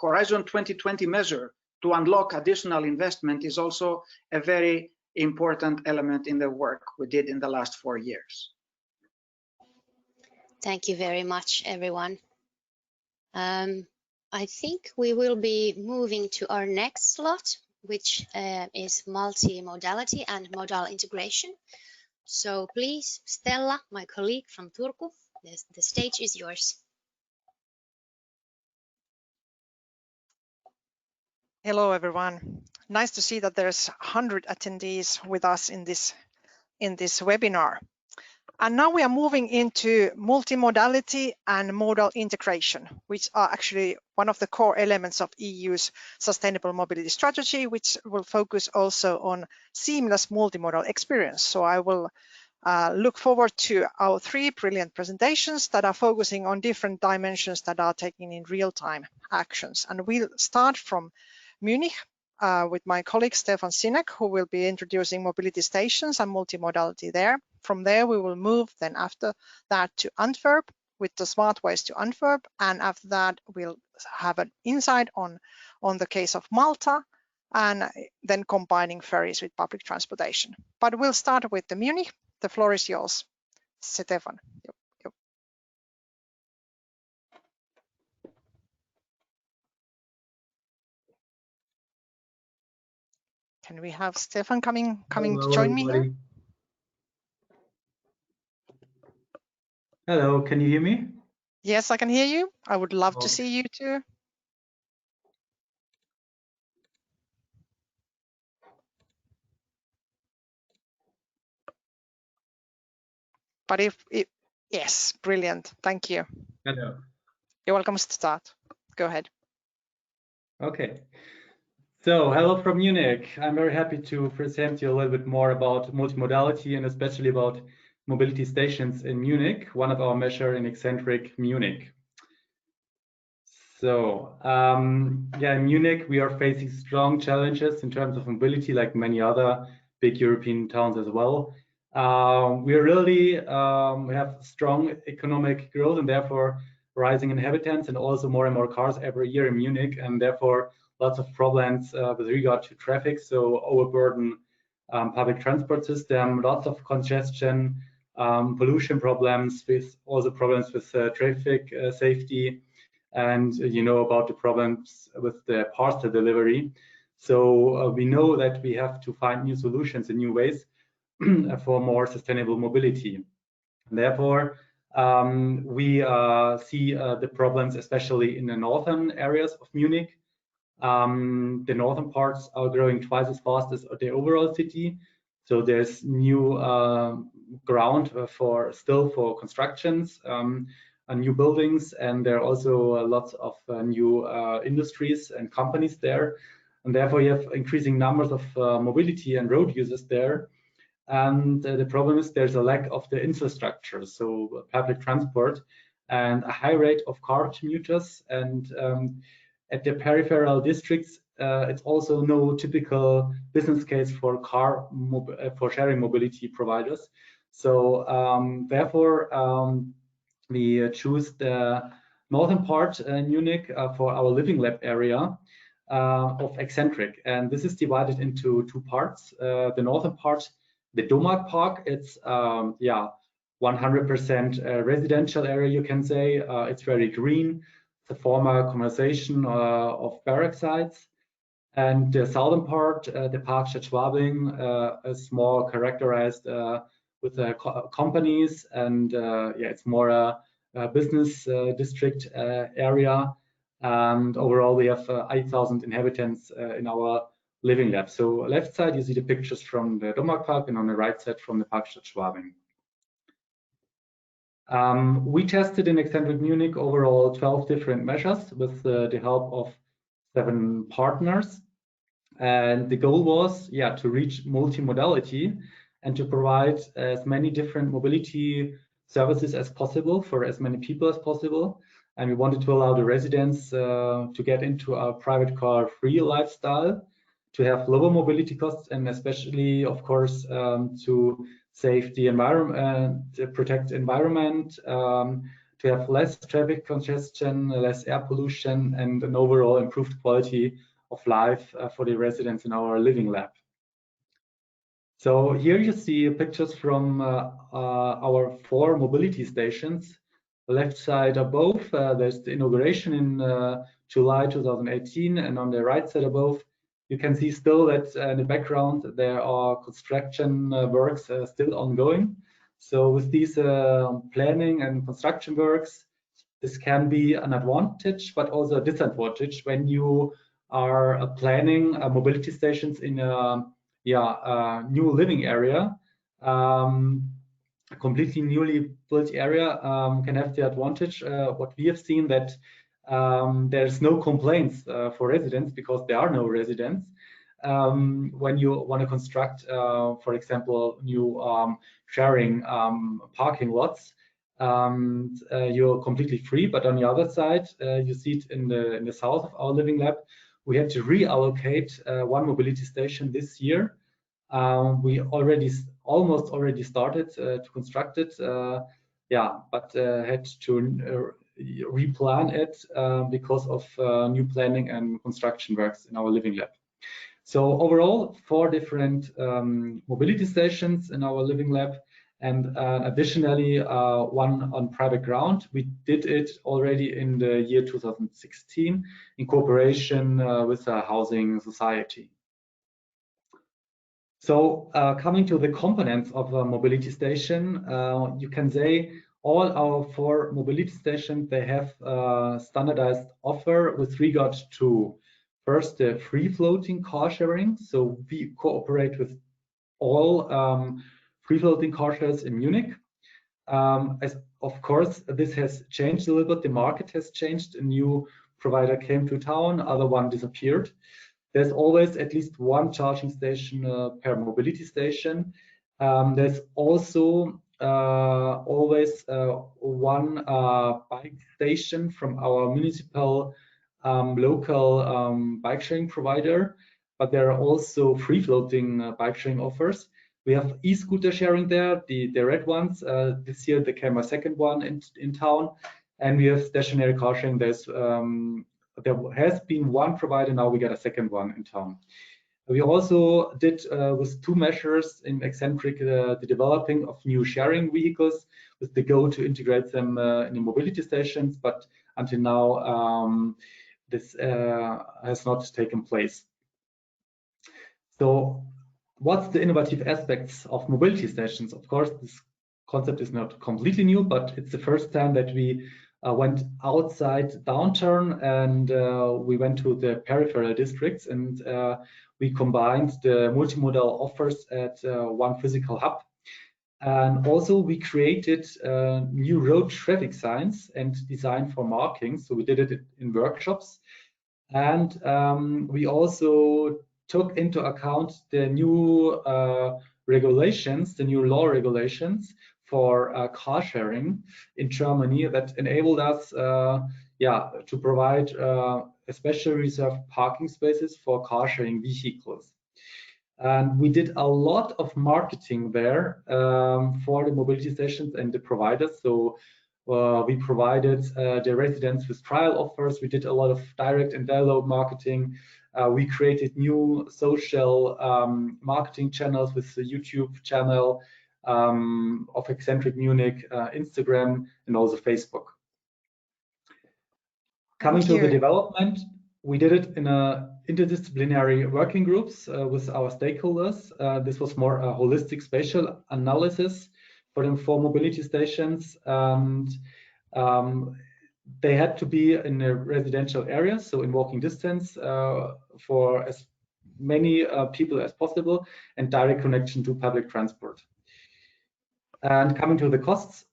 Horizon 2020 measure to unlock additional investment is also a very important element in the work we did in the last 4 years. Thank you very much, everyone. I think we will be moving to our next slot, which is multimodality and modal integration. So please, Stella, my colleague from Turku, the stage is yours. Hello, everyone. Nice to see that there's 100 attendees with us in this webinar. And now we are moving into multimodality and modal integration, which are actually one of the core elements of EU's sustainable mobility strategy, which will focus also on seamless multimodal experience. So I will look forward to our 3 brilliant presentations that are focusing on different dimensions that are taking in real-time actions. And we'll start from Munich with my colleague Stefan Sinek, who will be introducing mobility stations and multimodality there. From there, we will move then after that to Antwerp with the Smart Ways to Antwerp. And after that, we'll have an insight on the case of Malta and then combining ferries with public transportation. But we'll start with the Munich. The floor is yours, Stefan. Yep. Can we have Stefan coming to join me here? Hello, can you hear me? Yes, I can hear you. I would love to see you too. But yes, brilliant. Thank you. Hello. You're welcome to start. Go ahead. Okay. So, hello from Munich. I'm very happy to present you a little bit more about multimodality and especially about mobility stations in Munich, one of our measures in eccentric Munich. So, yeah, in Munich, we are facing strong challenges in terms of mobility, like many other big European towns as well. We have strong economic growth and therefore rising inhabitants and also more and more cars every year in Munich, and therefore lots of problems with regard to traffic. So overburden public transport system, lots of congestion, pollution problems, with also problems with traffic safety, and you know about the problems with the parcel delivery. So we know that we have to find new solutions and new ways for more sustainable mobility. And therefore, we see the problems, especially in the northern areas of Munich. The northern parts are growing twice as fast as the overall city. So there's new ground for constructions, new buildings, and there are also lots of new industries and companies there. And therefore, you have increasing numbers of mobility and road users there. And the problem is there's a lack of the infrastructure, so public transport, and a high rate of car commuters. And at the peripheral districts, it's also no typical business case for for sharing mobility providers. So therefore, we choose the northern part in Munich for our living lab area of eccentric. And this is divided into 2 parts. The northern part, the Domag Park, it's 100% residential area, you can say. It's very green. It's a former commercialization of barrack sites. And the southern part, the Parkstadt Schwabing, is more characterized with companies, and it's more a business district area. And overall, we have 8,000 inhabitants in our living lab. So left side, you see the pictures from the Domag Park, and on the right side from the Parkstadt Schwabing. We tested in eccentric Munich overall 12 different measures with the help of 7 partners. And the goal was, to reach multimodality and to provide as many different mobility services as possible for as many people as possible. And we wanted to allow the residents to get into a private car free lifestyle, to have lower mobility costs, and especially, of course, to save the environment, to protect the environment, to have less traffic congestion, less air pollution, and an overall improved quality of life for the residents in our living lab. So here you see pictures from our 4 mobility stations. The left side above, there's the inauguration in July 2018, and on the right side above, you can see still that in the background there are construction works still ongoing. So with these planning and construction works, this can be an advantage, but also a disadvantage when you are planning mobility stations in a new living area. A completely newly built area can have the advantage, what we have seen, that there's no complaints for residents because there are no residents. When you want to construct, for example, new sharing parking lots, you're completely free. But on the other side, you see it in the south of our living lab, we had to reallocate 1 mobility station this year. We almost already started to construct it, but had to replan it because of new planning and construction works in our living lab. So overall, 4 different mobility stations in our living lab, and additionally 1 on private ground. We did it already in the year 2016 in cooperation with a housing society. So coming to the components of a mobility station, you can say all our 4 mobility stations, they have a standardized offer with regard to first the free-floating car sharing. So we cooperate with all free-floating car shares in Munich. As of course, this has changed a little bit. The market has changed. A new provider came to town, other one disappeared. There's always at least 1 charging station per mobility station. There's also always 1 bike station from our municipal local bike sharing provider, but there are also free-floating bike sharing offers. We have e-scooter sharing there, the red ones. This year there came a second one in town, and we have stationary car sharing. There has been 1 provider, now we got a second one in town. We also did with 2 measures in Eccentric the developing of new sharing vehicles with the goal to integrate them in the mobility stations, but until now this has not taken place. So what's the innovative aspects of mobility stations? Of course, this concept is not completely new, but it's the first time that we went outside downtown and we went to the peripheral districts, and we combined the multimodal offers at 1 physical hub. And also we created new road traffic signs and design for markings. So we did it in workshops. And we also took into account the new regulations, the new law regulations for car sharing in Germany that enabled us to provide especially reserved parking spaces for car sharing vehicles. And we did a lot of marketing there for the mobility stations and the providers. So we provided the residents with trial offers. We did a lot of direct and download marketing. We created new social marketing channels with the YouTube channel of Eccentric Munich, Instagram, and also Facebook. Coming to the development, we did it in a interdisciplinary working groups with our stakeholders. This was more a holistic spatial analysis for them for mobility stations, and they had to be in a residential area, so in walking distance for as many people as possible, and direct connection to public transport. And coming to the costs,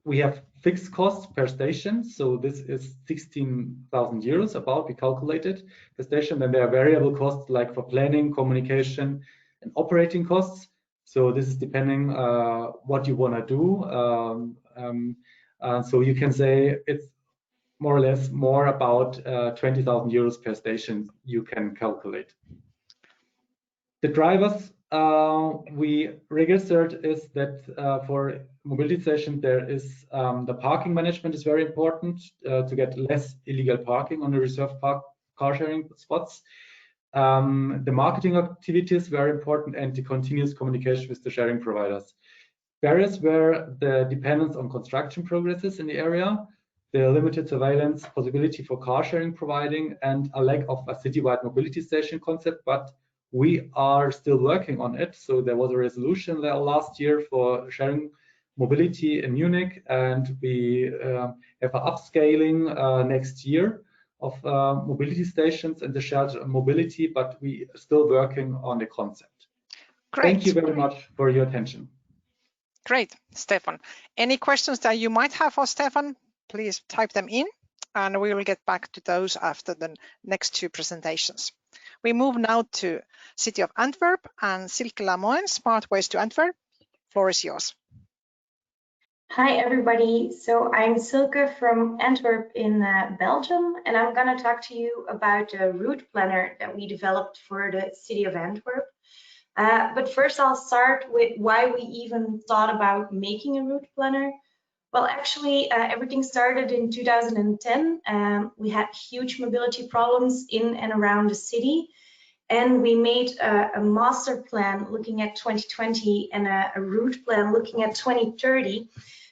we have fixed costs per station. So this is 16,000 euros about, we calculated per station. Then there are variable costs like for planning, communication, and operating costs. So this is depending what you want to do. So you can say it's more or less more about 20,000 euros per station you can calculate. The drivers we registered is that for mobility station there is the parking management is very important to get less illegal parking on the reserved car sharing spots. The marketing activities were important, and the continuous communication with the sharing providers. Barriers were the dependence on construction progresses in the area, the limited surveillance possibility for car sharing providing, and a lack of a citywide mobility station concept, but we are still working on it. So there was a resolution there last year for sharing mobility in Munich, and we have an upscaling next year of mobility stations and the shared mobility, but we are still working on the concept. Great. Thank you very much for your attention. Great, Stefan. Any questions that you might have for Stefan, please type them in, and we will get back to those after the next two presentations. We move now to City of Antwerp and Silke Lamoine, Smart Ways to Antwerp. Floor is yours. Hi, everybody. So I'm Silke from Antwerp in Belgium, and I'm going to talk to you about a route planner that we developed for the City of Antwerp. But first, I'll start with why we even thought about making a route planner. Well, actually, everything started in 2010. We had huge mobility problems in and around the city, and we made a master plan looking at 2020 and a route plan looking at 2030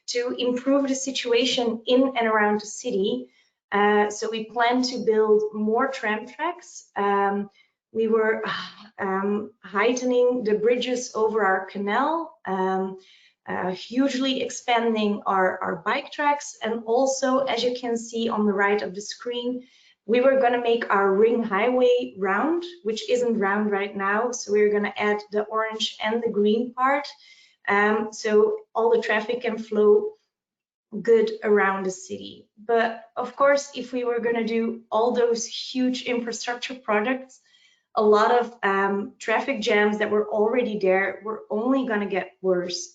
to improve the situation in and around the city. So we plan to build more tram tracks. We were heightening the bridges over our canal, hugely expanding our bike tracks, and also, as you can see on the right of the screen, we were going to make our ring highway round, which isn't round right now. So we're going to add the orange and the green part, so all the traffic can flow good around the city. But of course, if we were going to do all those huge infrastructure projects, a lot of traffic jams that were already there were only going to get worse.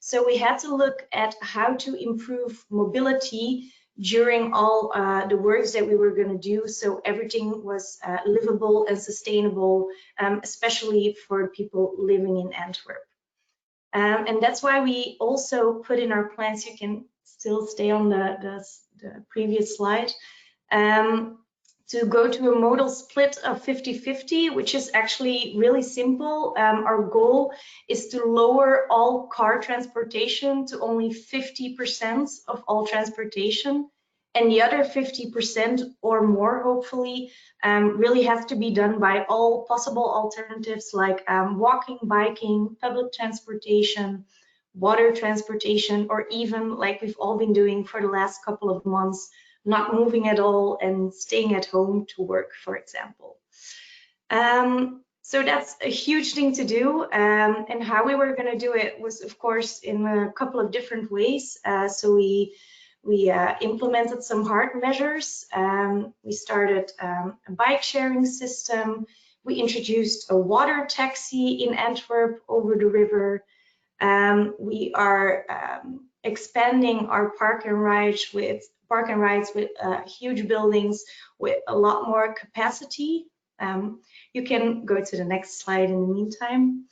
So we had to look at how to improve mobility during all the works that we were going to do, so everything was livable and sustainable, especially for people living in Antwerp. And that's why we also put in our plans, you can still stay on the previous slide, to go to a modal split of 50-50, which is actually really simple. Our goal is to lower all car transportation to only 50% of all transportation, and the other 50% or more, hopefully, really has to be done by all possible alternatives like walking, biking, public transportation, water transportation, or even like we've all been doing for the last couple of months, not moving at all and staying at home to work, for example. So that's a huge thing to do, and how we were going to do it was, of course, in a couple of different ways. So we implemented some hard measures. We started a bike sharing system. We introduced a water taxi in Antwerp over the river. We are expanding our park and rides with huge buildings with a lot more capacity. You can go to the next slide in the meantime.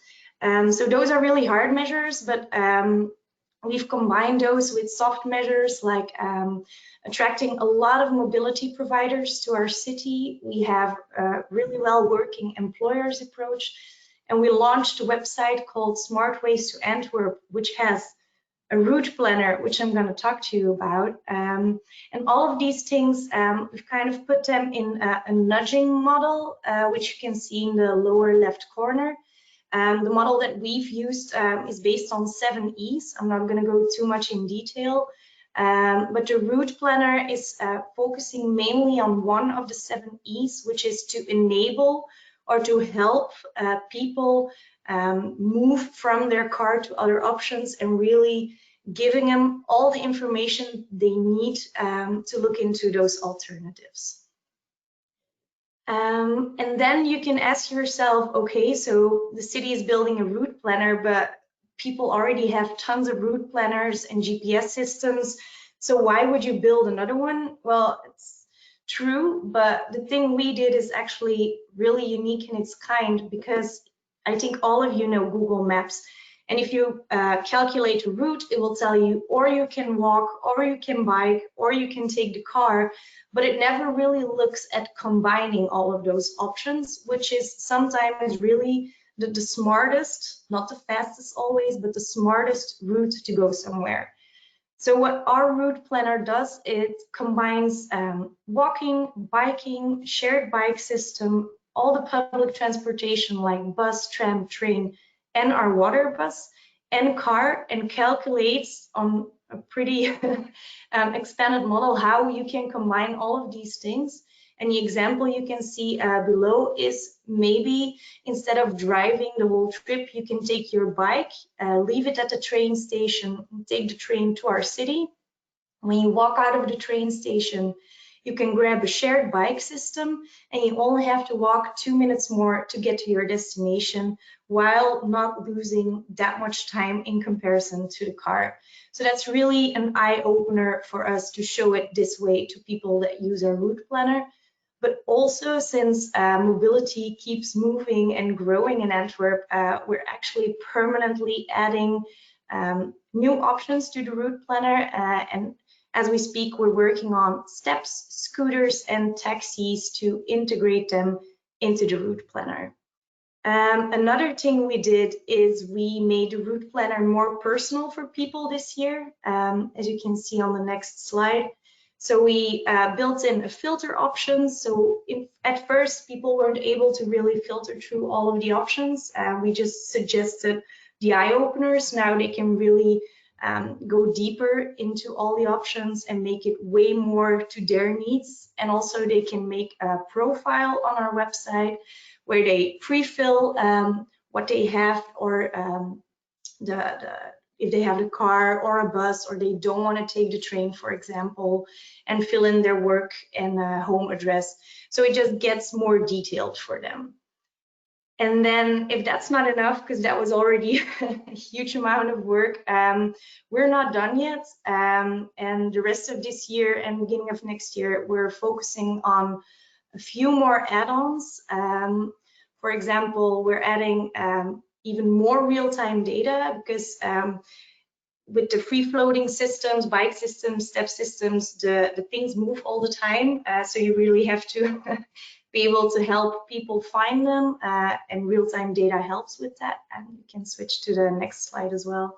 So those are really hard measures, but we've combined those with soft measures like attracting a lot of mobility providers to our city. We have a really well working employers approach, and we launched a website called Smart Ways to Antwerp, which has a route planner, which I'm going to talk to you about. And all of these things, we've kind of put them in a nudging model, which you can see in the lower left corner. The model that we've used is based on 7 E's. I'm not going to go too much in detail, but the route planner is focusing mainly on one of the 7 E's, which is to enable or to help people move from their car to other options, and really giving them all the information they need to look into those alternatives. And then you can ask yourself, okay, so the city is building a route planner, but people already have tons of route planners and GPS systems. So why would you build another one? Well, it's true, but the thing we did is actually really unique in its kind, because I think all of you know Google Maps, And if you calculate a route, it will tell you, or you can walk, or you can bike, or you can take the car, but it never really looks at combining all of those options, which is sometimes really the smartest, not the fastest always, but the smartest route to go somewhere. So what our route planner does, it combines walking, biking, shared bike system, all the public transportation like bus, tram, train, and our water bus and car, and calculates on a pretty expanded model how you can combine all of these things. And the example you can see below is maybe instead of driving the whole trip, you can take your bike, leave it at the train station, take the train to our city. When you walk out of the train station, you can grab a shared bike system, and you only have to walk 2 minutes more to get to your destination while not losing that much time in comparison to the car. So that's really an eye-opener for us to show it this way to people that use our route planner. But also, since mobility keeps moving and growing in Antwerp, we're actually permanently adding new options to the route planner. And as we speak, we're working on steps, scooters, and taxis to integrate them into the route planner. Another thing we did is we made the route planner more personal for people this year, as you can see on the next slide. So we built in a filter option. So at first, people weren't able to really filter through all of the options. We just suggested the eye openers. Now they can really go deeper into all the options and make it way more to their needs. And also they can make a profile on our website where they pre-fill what they have, or if they have a car or a bus, or they don't want to take the train, for example, and fill in their work and home address. So it just gets more detailed for them. And then if that's not enough, because that was already a huge amount of work, we're not done yet. And the rest of this year and beginning of next year, we're focusing on a few more add-ons. For example, we're adding even more real-time data, because with the free-floating systems, bike systems, step systems, the things move all the time. So you really have to be able to help people find them, and real-time data helps with that. And you can switch to the next slide as well.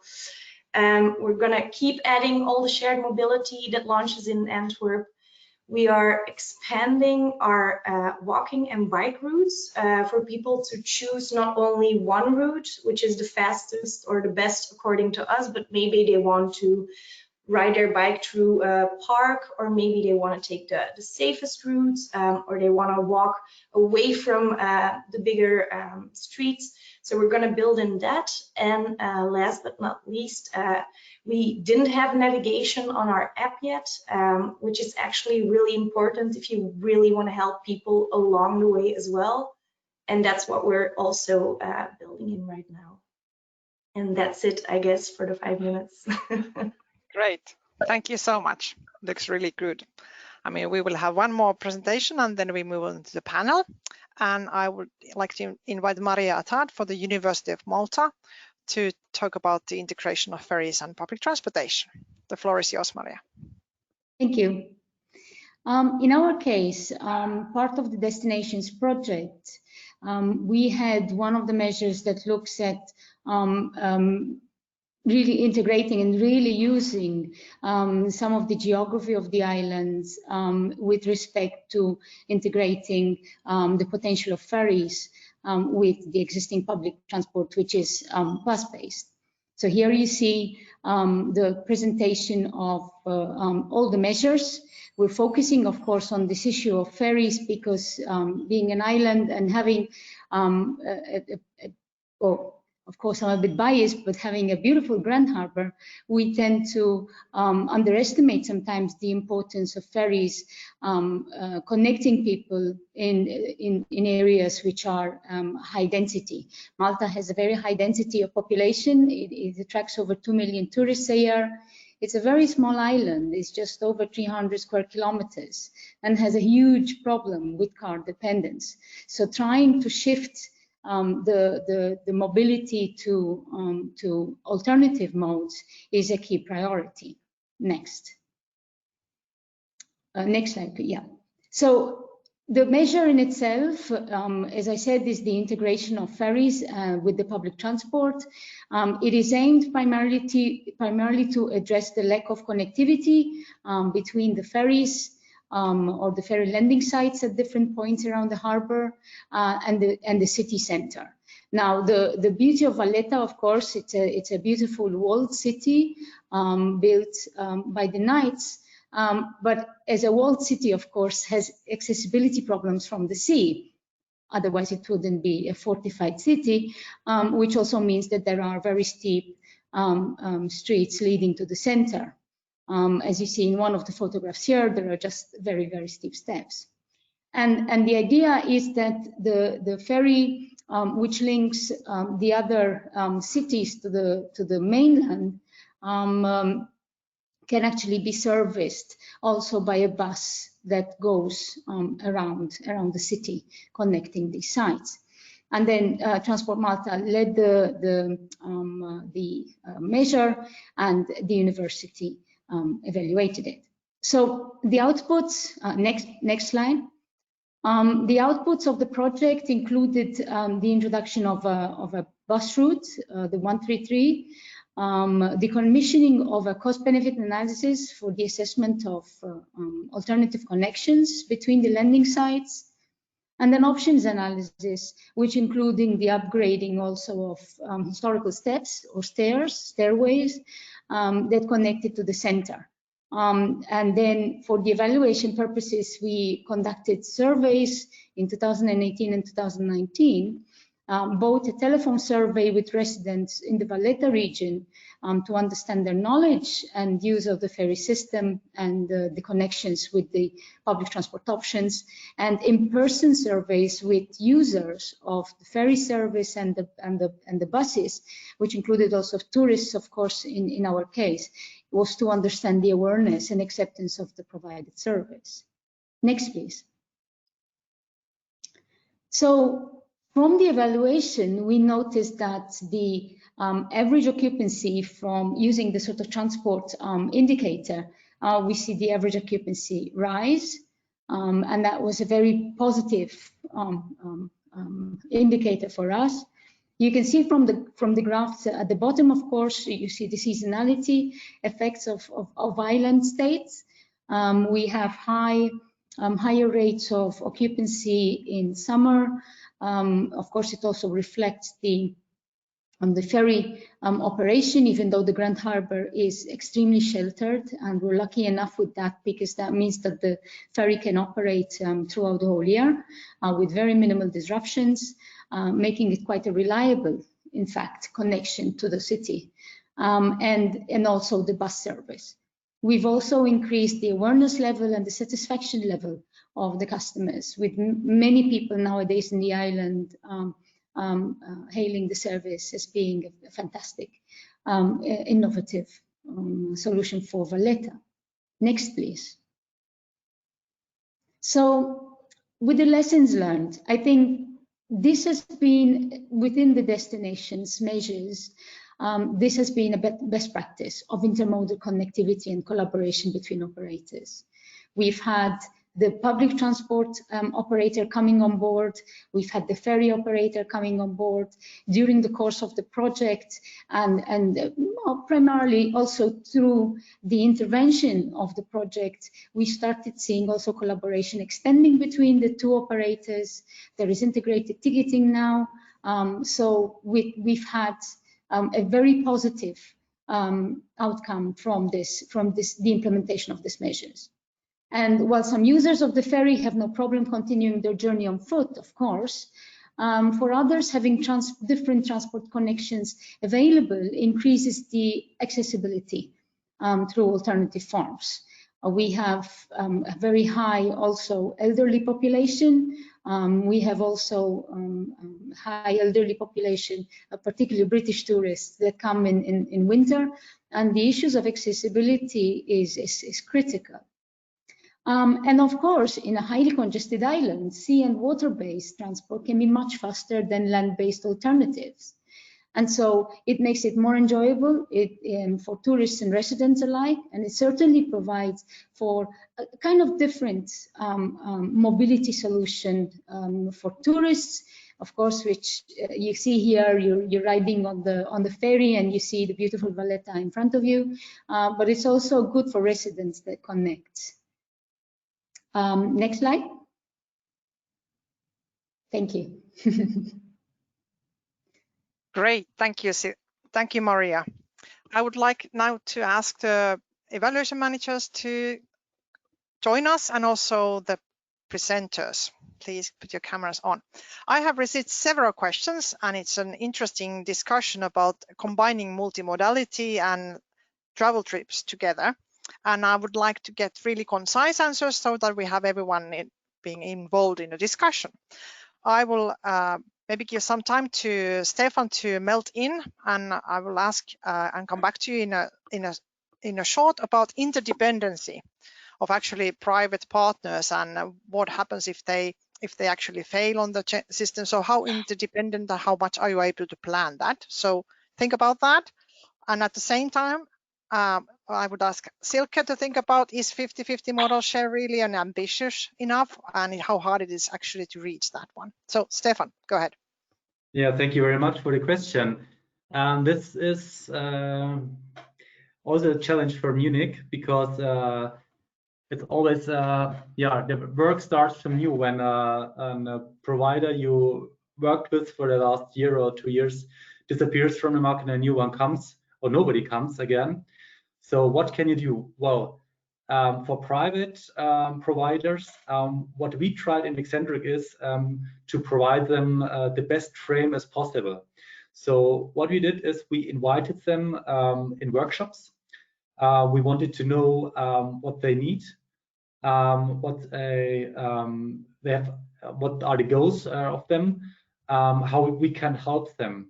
We're gonna keep adding all the shared mobility that launches in Antwerp. We are expanding our walking and bike routes for people to choose not only one route, which is the fastest or the best according to us, but maybe they want to ride their bike through a park, or maybe they want to take the safest routes, or they want to walk away from the bigger streets. So we're going to build in that. And last but not least, we didn't have navigation on our app yet, which is actually really important if you really want to help people along the way as well. And that's what we're also building in right now. And that's it, I guess, for the 5 minutes. Great, thank you so much. Looks really good. I mean, we will have one more presentation and then we move on to the panel. And I would like to invite Maria Attard for the University of Malta to talk about the integration of ferries and public transportation. The floor is yours, Maria. Thank you. In our case, part of the Destinations project, we had one of the measures that looks at really integrating and really using some of the geography of the islands with respect to integrating the potential of ferries with the existing public transport, which is bus-based. So here you see the presentation of all the measures. We're focusing, of course, on this issue of ferries because being an island and having of course, I'm a bit biased, but having a beautiful Grand Harbor, we tend to underestimate sometimes the importance of ferries connecting people in areas which are high density. Malta has a very high density of population. It attracts over 2 million tourists a year. It's a very small island. It's just over 300 square kilometers and has a huge problem with car dependence. So trying to shift the mobility to alternative modes is a key priority. Next. Next slide, please. Yeah. So the measure in itself, as I said, is the integration of ferries with the public transport. It is aimed primarily to address the lack of connectivity between the ferries or the ferry landing sites at different points around the harbor and the city center. Now, the beauty of Valletta, of course, it's a beautiful walled city built by the Knights. But as a walled city, of course, has accessibility problems from the sea. Otherwise, it wouldn't be a fortified city, which also means that there are very steep streets leading to the center. As you see in one of the photographs here, there are just very, very steep steps. And the idea is that the ferry, which links the other cities to the mainland, can actually be serviced also by a bus that goes around the city, connecting these sites. And then Transport Malta led the measure, and the university evaluated it. So the outputs, next slide. The outputs of the project included the introduction of a bus route, the 133, the commissioning of a cost-benefit analysis for the assessment of alternative connections between the landing sites, and an options analysis, which including the upgrading also of historical steps or stairways that connected to the center. And then for the evaluation purposes, we conducted surveys in 2018 and 2019, both a telephone survey with residents in the Valletta region to understand their knowledge and use of the ferry system and the connections with the public transport options, and in-person surveys with users of the ferry service and the buses, which included also tourists, of course, in our case, was to understand the awareness and acceptance of the provided service. Next, please. So from the evaluation, we noticed that the average occupancy from using the sort of transport indicator, we see the average occupancy rise, and that was a very positive indicator for us. You can see from the graphs at the bottom, of course, you see the seasonality effects of island states. We have higher rates of occupancy in summer. Of course, it also reflects the ferry operation, even though the Grand Harbor is extremely sheltered, and we're lucky enough with that because that means that the ferry can operate throughout the whole year with very minimal disruptions, making it quite a reliable, in fact, connection to the city, and also the bus service. We've also increased the awareness level and the satisfaction level of the customers, with many people nowadays in the island hailing the service as being a fantastic, innovative solution for Valletta. Next, please. So with the lessons learned, I think this has been within the destinations measures. This has been a best practice of intermodal connectivity and collaboration between operators. We've had the public transport operator coming on board. We've had the ferry operator coming on board during the course of the project, and primarily also through the intervention of the project, we started seeing also collaboration extending between the two operators. There is integrated ticketing now. So we've had a very positive outcome from the implementation of these measures. And while some users of the ferry have no problem continuing their journey on foot, of course, for others, having different transport connections available increases the accessibility through alternative forms. We have a very high also elderly population. We have also high elderly population, particularly British tourists that come in winter, and the issues of accessibility is critical. And of course, in a highly congested island, sea and water-based transport can be much faster than land-based alternatives. And so it makes it more enjoyable for tourists and residents alike, and it certainly provides for a kind of different mobility solution for tourists, of course, which you see here. You're riding on the ferry and you see the beautiful Valletta in front of you, but it's also good for residents that connect. Next slide. Thank you. Great, thank you, Maria. I would like now to ask the evaluation managers to join us and also the presenters. Please put your cameras on. I have received several questions, and it's an interesting discussion about combining multimodality and travel trips together. And I would like to get really concise answers so that we have everyone being involved in the discussion. I will maybe give some time to Stefan to melt in, and I will ask and come back to you in a short about interdependency of actually private partners and what happens if they actually fail on the system. So how interdependent and how much are you able to plan that? So think about that. And at the same time, I would ask Silke to think about, is 50-50 model share really an ambitious enough, and how hard it is actually to reach that one. So Stefan, go ahead. Yeah, thank you very much for the question. This is also a challenge for Munich, because it's always, the work starts from you when a provider you worked with for the last year or 2 years disappears from the market and a new one comes, or nobody comes again. So what can you do? Well, for private providers, what we tried in Excentric is to provide them the best frame as possible. So what we did is we invited them in workshops. We wanted to know what they need, what are the goals of them, how we can help them,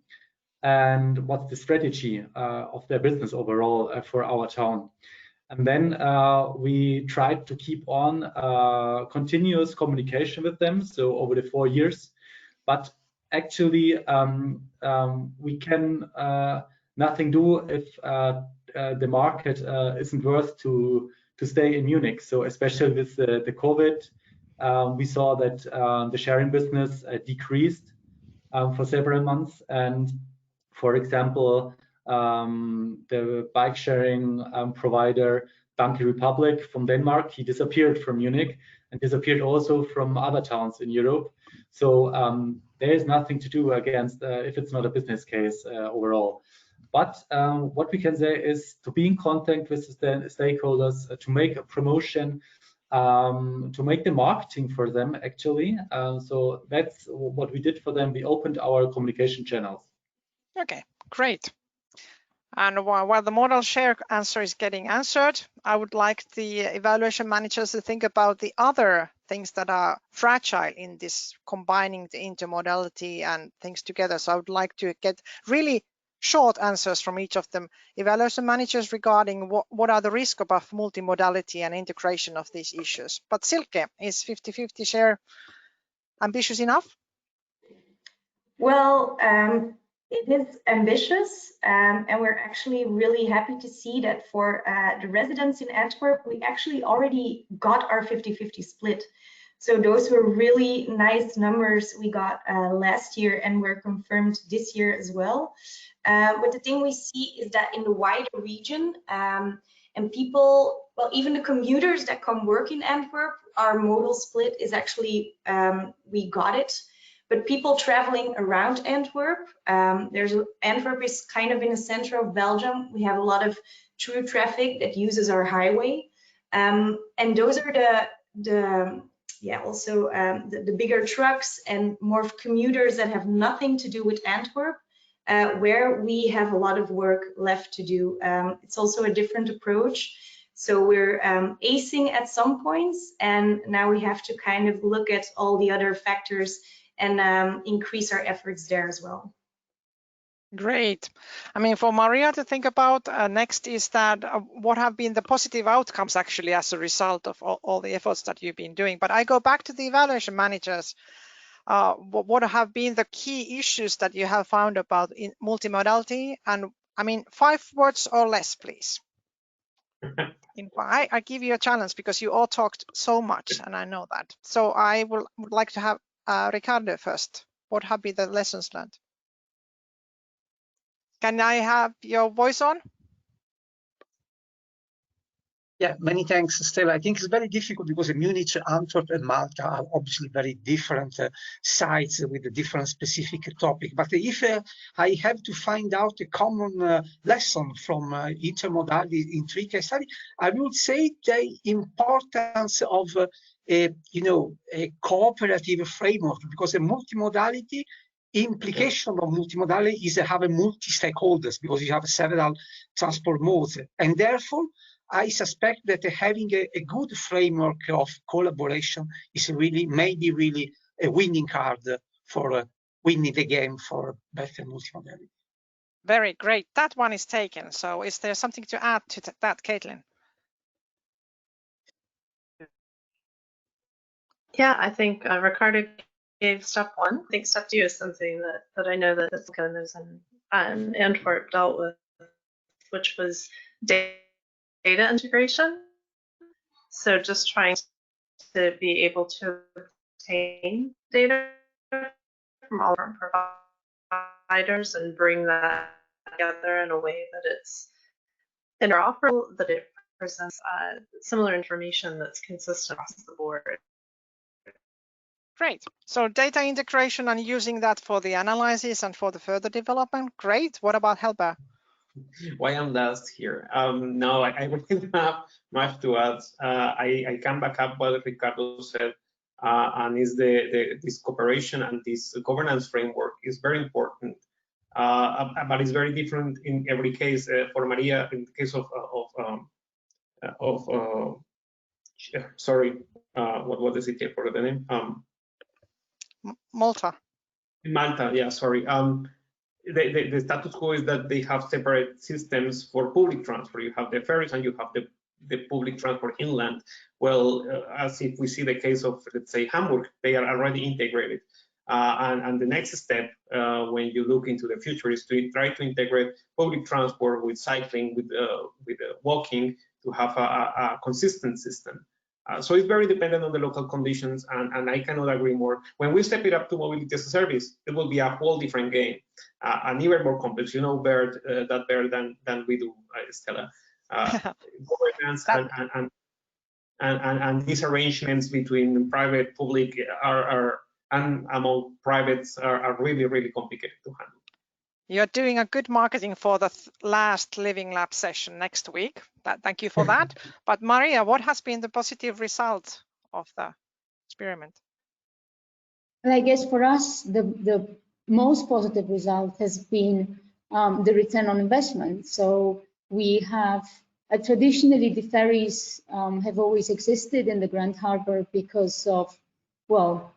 and what's the strategy of their business overall for our town. And then we tried to keep on continuous communication with them, so over the 4 years. But actually, we can nothing do if the market isn't worth to stay in Munich. So especially with the COVID, we saw that the sharing business decreased for several months. And for example, the bike sharing provider Banky Republic from Denmark, he disappeared from Munich and disappeared also from other towns in Europe. So there is nothing to do against if it's not a business case overall. But what we can say is to be in contact with the stakeholders, to make a promotion, to make the marketing for them actually. So that's what we did for them. We opened our communication channels. Okay, great. And while the model share answer is getting answered, I would like the evaluation managers to think about the other things that are fragile in this combining the intermodality and things together. So I would like to get really short answers from each of them. Evaluation managers regarding what are the risks of multimodality and integration of these issues. But Silke, is 50-50 share ambitious enough? Well, it is ambitious, and we're actually really happy to see that for the residents in Antwerp, we actually already got our 50-50 split. So those were really nice numbers we got last year and were confirmed this year as well. But the thing we see is that in the wider region, and people, well, even the commuters that come work in Antwerp, our modal split is actually, we got it. But people traveling around Antwerp, Antwerp is kind of in the center of Belgium. We have a lot of through traffic that uses our highway, and those are the bigger trucks and more commuters that have nothing to do with Antwerp, where we have a lot of work left to do. It's also a different approach. So we're acing at some points, and now we have to kind of look at all the other factors and increase our efforts there as well. Great. I mean, for Maria to think about next is that what have been the positive outcomes actually as a result of all the efforts that you've been doing. But I go back to the evaluation managers. What have been the key issues that you have found about in multimodality? And I mean, 5 words or less, please. I give you a challenge because you all talked so much, and I know that. So I would like to have Ricardo first. What have been the lessons learned? Can I have your voice on? Yeah, many thanks, Stella. I think it's very difficult because Munich, Antwerp, and Malta are obviously very different sites with a different specific topic. But if I have to find out a common lesson from intermodality in 3 case study, I would say the importance of a cooperative framework, because a multimodality implication of multimodality is to have a multi-stakeholders, because you have several transport modes, and therefore I suspect that having a good framework of collaboration is maybe really a winning card for winning the game for better multimodality. Very great. That one is taken. So is there something to add to that, Caitlin? Yeah, I think Ricardo gave step 1. I think step 2 is something that I know that Silke and Antwerp dealt with, which was data integration. So just trying to be able to obtain data from all different providers and bring that together in a way that it's interoperable, that it presents similar information that's consistent across the board. Great. So data integration and using that for the analysis and for the further development. Great. What about Helber? Why I'm last here? No, I really have much to add. I can back up what Ricardo said, and is this cooperation and this governance framework is very important, but it's very different in every case. For Maria, in the case of sorry, what is it for the name? Malta. Malta, yeah, sorry. The status quo is that they have separate systems for public transport. You have the ferries and you have the public transport inland. Well, as if we see the case of, let's say, Hamburg, they are already integrated. And the next step, when you look into the future, is to try to integrate public transport with cycling, with walking, to have a consistent system. So it's very dependent on the local conditions, and I cannot agree more. When we step it up to mobility as a service, it will be a whole different game, and even more complex. You know better than we do, Stella. Governance and these arrangements between private, public, and among privates are really, really complicated to handle. You're doing a good marketing for the last Living Lab session next week. Thank you for that. But Maria, what has been the positive result of the experiment? Well, I guess for us, the most positive result has been the return on investment. So we have traditionally the ferries have always existed in the Grand Harbor because of, well,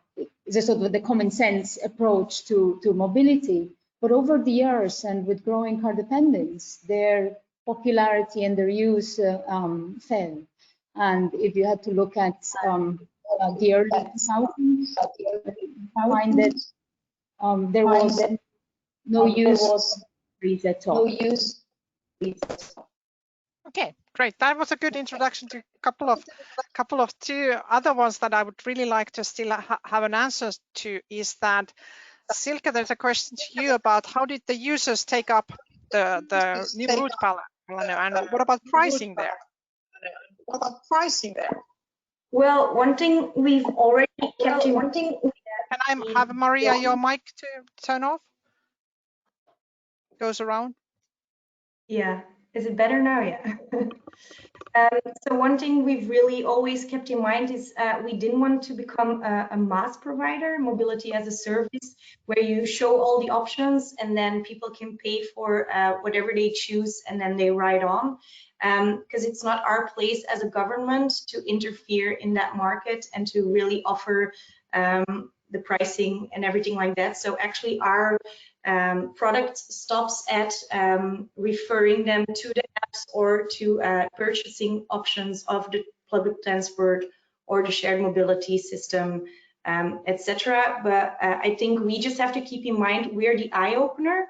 the sort of the common sense approach to mobility. But over the years and with growing car dependence, their popularity and their use fell. And if you had to look at the early 2000s, I find that there was no use at all. Okay, great. That was a good introduction to a couple of two other ones that I would really like to still have an answer to. Is that Silke, there's a question to you about how did the users take up the new route planner, and what about pricing there? Well, one thing we've already kept in mind. Can I have Maria your mic to turn off? Goes around. Yeah, is it better now? Yeah. So one thing we've really always kept in mind is we didn't want to become a mass provider, mobility as a service, where you show all the options and then people can pay for whatever they choose and then they ride on. Because it's not our place as a government to interfere in that market and to really offer the pricing and everything like that. So actually our product stops at referring them to the apps or to purchasing options of the public transport or the shared mobility system, etc. But I think we just have to keep in mind we're the eye opener.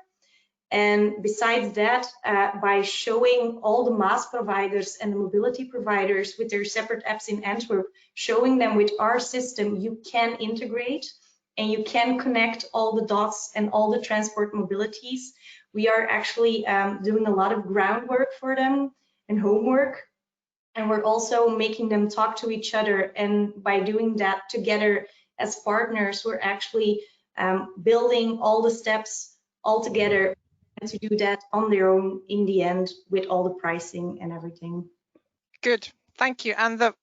And besides that, by showing all the mass providers and the mobility providers with their separate apps in Antwerp, showing them with our system, you can integrate and you can connect all the dots and all the transport mobilities. We are actually doing a lot of groundwork for them and homework. And we're also making them talk to each other. And by doing that together as partners, we're actually building all the steps all together and to do that on their own in the end with all the pricing and everything. Good, thank you. And the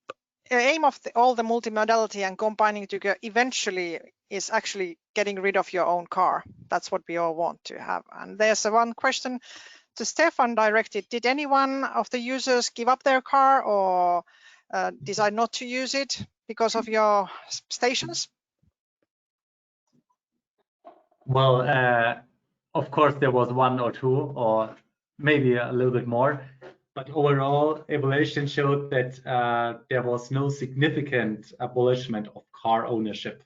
aim of all the multimodality and combining together eventually is actually getting rid of your own car. That's what we all want to have. And there's one question to Stefan directed. Did anyone of the users give up their car or decide not to use it because of your stations? Well, of course, there was one or two, or maybe a little bit more. But overall, evaluation showed that there was no significant abolishment of car ownership.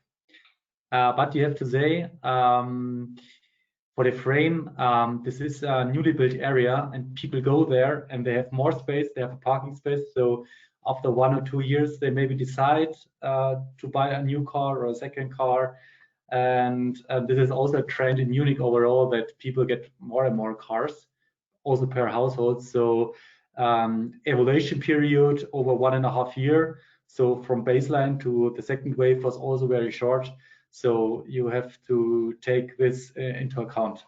But you have to say, for the frame, this is a newly built area and people go there and they have more space, they have a parking space. So after 1 or 2 years, they maybe decide to buy a new car or a second car. And this is also a trend in Munich overall that people get more and more cars, also per household. So evaluation period over 1.5 years. So from baseline to the second wave was also very short. So you have to take this into account.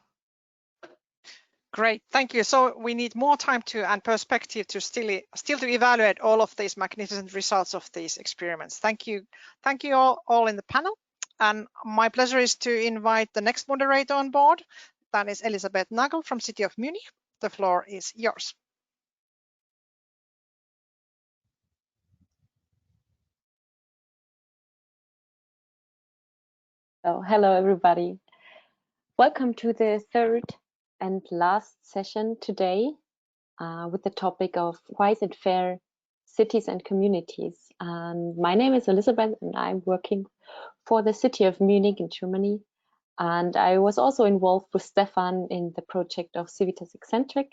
Great, thank you. So we need more time and perspective to still to evaluate all of these magnificent results of these experiments. Thank you all in the panel. And my pleasure is to invite the next moderator on board. That is Elisabeth Nagel from City of Munich. The floor is yours. So, hello everybody. Welcome to the third and last session today with the topic of wise and fair cities and communities. And my name is Elisabeth and I'm working for the City of Munich in Germany. And I was also involved with Stefan in the project of CIVITAS Eccentric.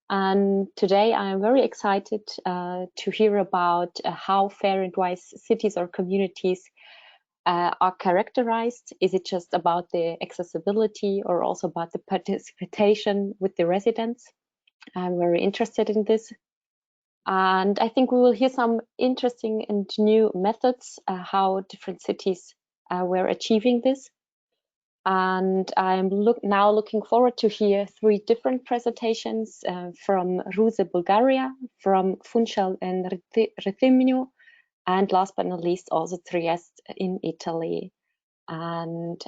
And today I am very excited to hear about how fair and wise cities or communities are characterized. Is it just about the accessibility or also about the participation with the residents? I'm very interested in this. And I think we will hear some interesting and new methods how different cities were achieving this. And I'm now looking forward to hear 3 different presentations from Ruse, Bulgaria, from Funchal and Rethymno, and last but not least also Trieste in Italy. And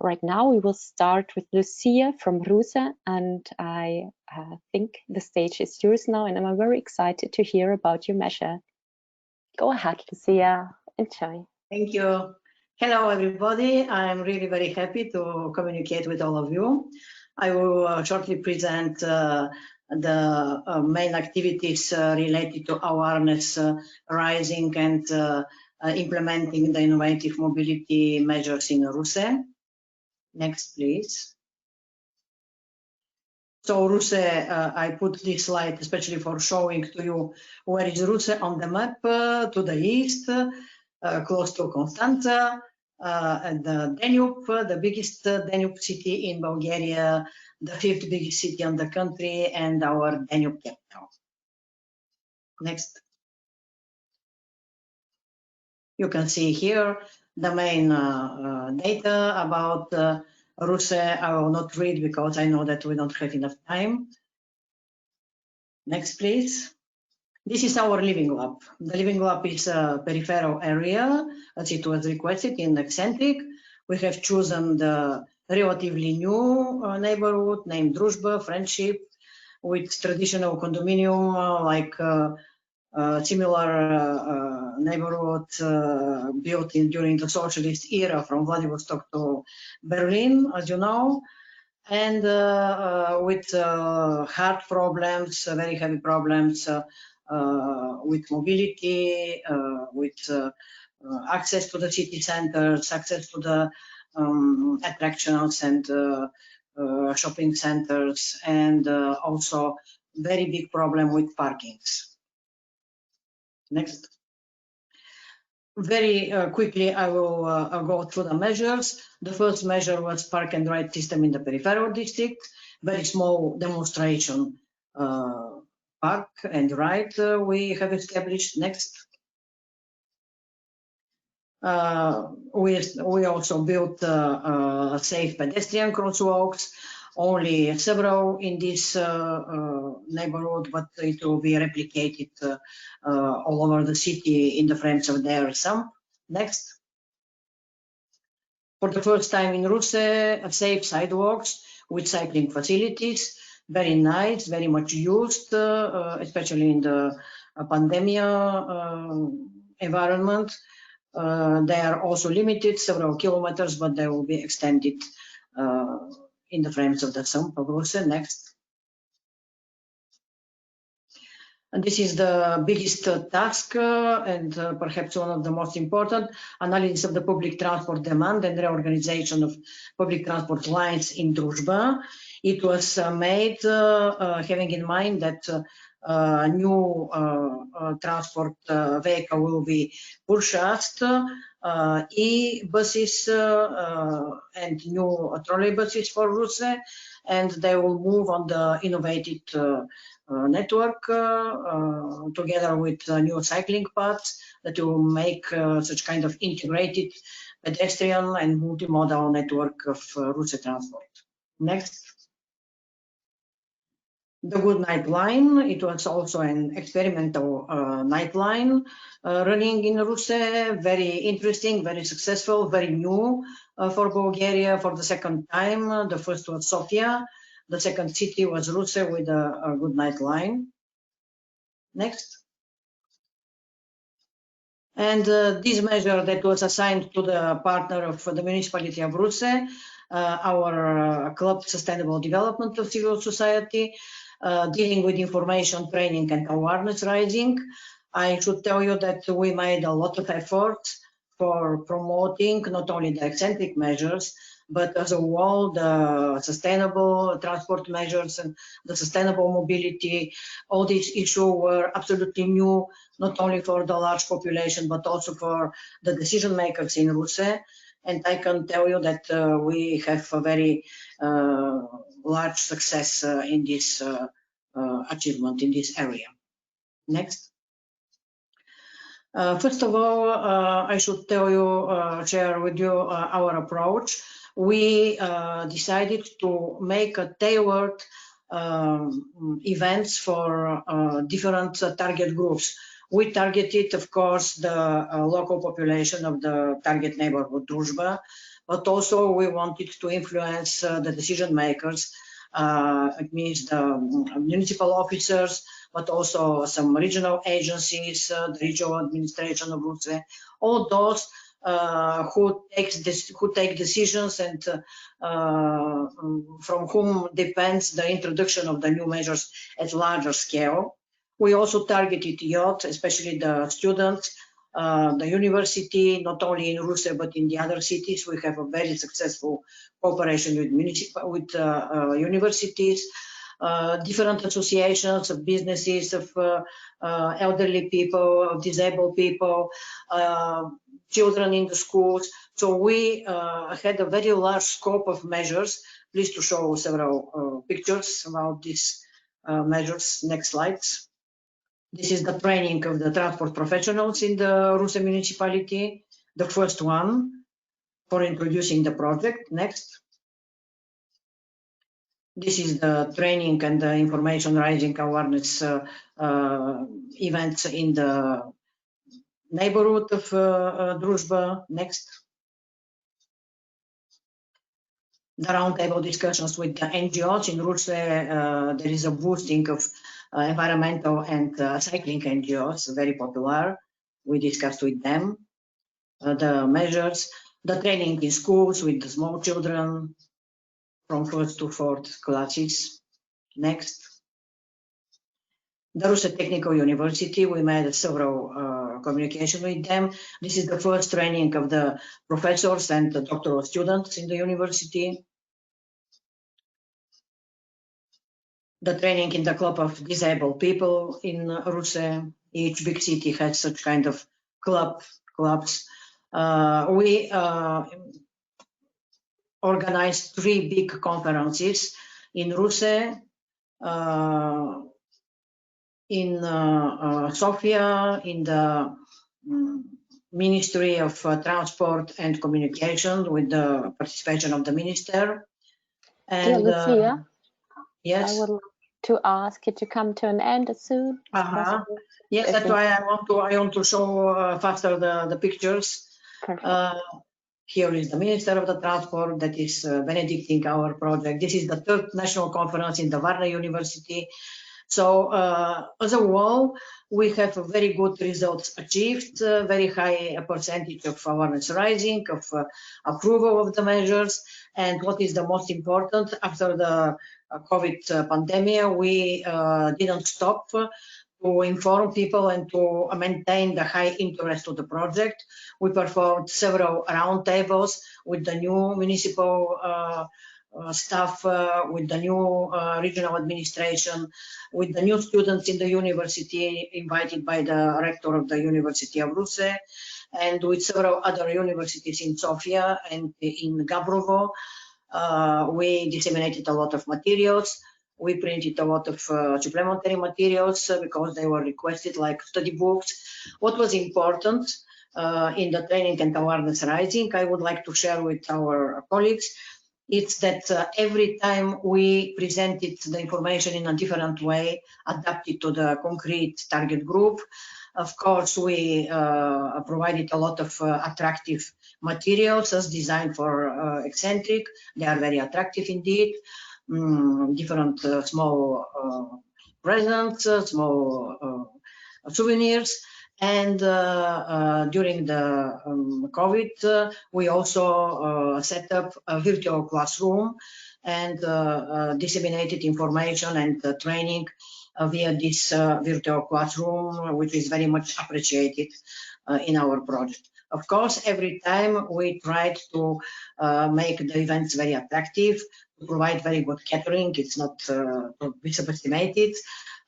right now we will start with Lucia from Ruse, and I think the stage is yours now, and I'm very excited to hear about your measure. Go ahead, Lucia, enjoy. Thank you. Hello everybody, I'm really very happy to communicate with all of you. I will shortly present the main activities related to awareness rising and implementing the innovative mobility measures in Ruse. Next, please. So Ruse, I put this slide especially for showing to you where is Ruse on the map to the east, close to Constanța, and the Danube, the biggest Danube city in Bulgaria, the 5th biggest city on the country, and our Danube capital. Next. You can see here the main data about Ruse. I will not read because I know that we don't have enough time. Next, please. This is our living lab. The living lab is a peripheral area, as it was requested in Eccentric. We have chosen the relatively new neighborhood named Druzhba, Friendship, with traditional condominium like similar neighborhood built during the socialist era from Vladivostok to Berlin, as you know. and with heart problems, very heavy problems with mobility, with access to the city centers, access to the attractions and shopping centers, and also very big problem with parkings. Next. Very quickly, I will go through the measures. The first measure was park and ride system in the peripheral district. Very small demonstration park and ride we have established. Next. We also built safe pedestrian crosswalks, only several in this neighborhood, but it will be replicated all over the city in the frames of their sum. Next. For the first time in Ruse, safe sidewalks with cycling facilities, very nice, very much used, especially in the pandemic environment. They are also limited, several kilometers, but they will be extended in the frames of the sum of Ruse. Next. And this is the biggest task and perhaps one of the most important, analysis of the public transport demand and reorganization of public transport lines in Druzhba. It was made having in mind that new transport vehicle will be purchased, e-buses and new trolleybuses for Ruse, and they will move on the innovative network together with new cycling paths that will make such kind of integrated pedestrian and multimodal network of Ruse transport. Next. The Good Night Line, it was also an experimental night line running in Ruse, very interesting, very successful, very new for Bulgaria for the second time. The first was Sofia, the second city was Ruse with a Good Night Line. Next. And this measure that was assigned to the partner of the municipality of Ruse, our club Sustainable Development of Civil Society, dealing with information, training and awareness raising. I should tell you that we made a lot of efforts for promoting not only the eccentric measures, but as a whole, the sustainable transport measures and the sustainable mobility. All these issues were absolutely new, not only for the large population, but also for the decision makers in Ruse. And I can tell you that we have a very large success in this achievement in this area. Next. First of all, I should tell you, share with you our approach. We decided to make a tailored events for different target groups. We targeted, of course, the local population of the target neighborhood Druzhba, but also we wanted to influence the decision makers. It means the municipal officers, but also some regional agencies, the regional administration of Ruse, all those who take decisions and from whom depends the introduction of the new measures at larger scale. We also targeted youth, especially the students, the university, not only in Ruse but in the other cities. We have a very successful cooperation with universities, different associations of businesses, of elderly people, of disabled people, children in the schools. So we had a very large scope of measures. Please to show several pictures about these measures. Next slides. This is the training of the transport professionals in the Ruse municipality, the first one for introducing the project. Next. This is the training and the information raising awareness events in the neighborhood of Druzhba. Next. The roundtable discussions with the NGOs in Ruse. There is a boosting of environmental and cycling NGOs, very popular. We discussed with them the measures, the training in schools with the small children. from 1st to 4th classes. Next. The Russe Technical University, we made several communication with them. This is the first training of the professors and the doctoral students in the university. The training in the club of disabled people in Russe. Each big city has such kind of clubs. We organized 3 big conferences in Russe, in Sofia, in the Ministry of Transport and Communication with the participation of the minister. And Lucia, yes, I would like to ask you to come to an end soon. Yes, that's why I want to show faster the pictures. Here is the Minister of the Transport that is benedicting our project. This is the 3rd national conference in the Varna University. So as a whole, we have very good results achieved, very high percentage of awareness rising, of approval of the measures. And what is the most important, after the COVID pandemic, we didn't stop to inform people and to maintain the high interest of the project. We performed several roundtables with the new municipal staff, with the new regional administration, with the new students in the university invited by the rector of the University of Russe, and with several other universities in Sofia and in Gabrovo. We disseminated a lot of materials. We printed a lot of supplementary materials because they were requested, like study books. What was important in the training and awareness rising, I would like to share with our colleagues, it's that every time we presented the information in a different way, adapted to the concrete target group. Of course, we provided a lot of attractive materials as designed for eccentric. They are very attractive indeed. Different small presents, small souvenirs. And during the COVID, we also set up a virtual classroom and disseminated information and training via this virtual classroom, which is very much appreciated in our project. Of course, every time we tried to make the events very attractive, to provide very good catering, it's not to be subestimated,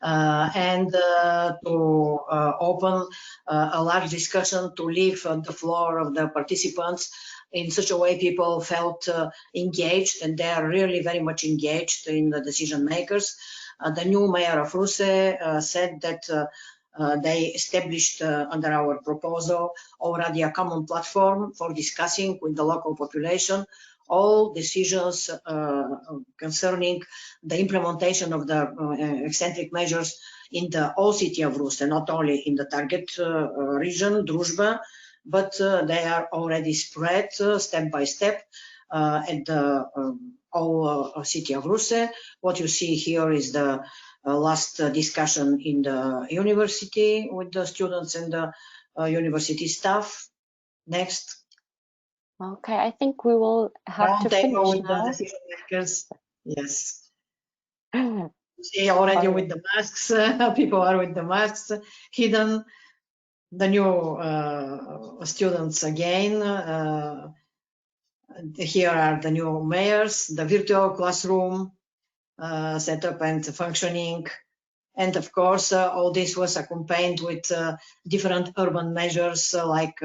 and to open a large discussion, to leave the floor of the participants in such a way people felt engaged, and they are really very much engaged in the decision makers. The new mayor of Russe said that they established under our proposal already a common platform for discussing with the local population all decisions concerning the implementation of the eccentric measures in the whole city of Russe, not only in the target region, Druzhba, but they are already spread step by step at the whole city of Russe. What you see here is the last discussion in the university with the students and the university staff. Next. Okay, I think we will have to finish with now. the decision makers. Yes. See already with the masks, people are with the masks hidden. The new students again. Here are the new mayors, the virtual classroom set up and functioning. And of course, all this was accompanied with different urban measures like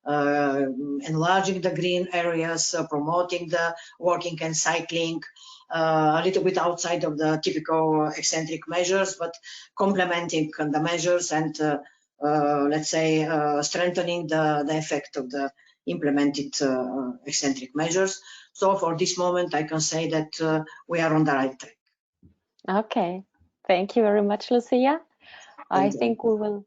enlarging the green areas, promoting the walking and cycling, a little bit outside of the typical eccentric measures, but complementing the measures and let's say strengthening the effect of the implemented eccentric measures. So for this moment, I can say that we are on the right track. Okay, thank you very much, Lucia. I think we will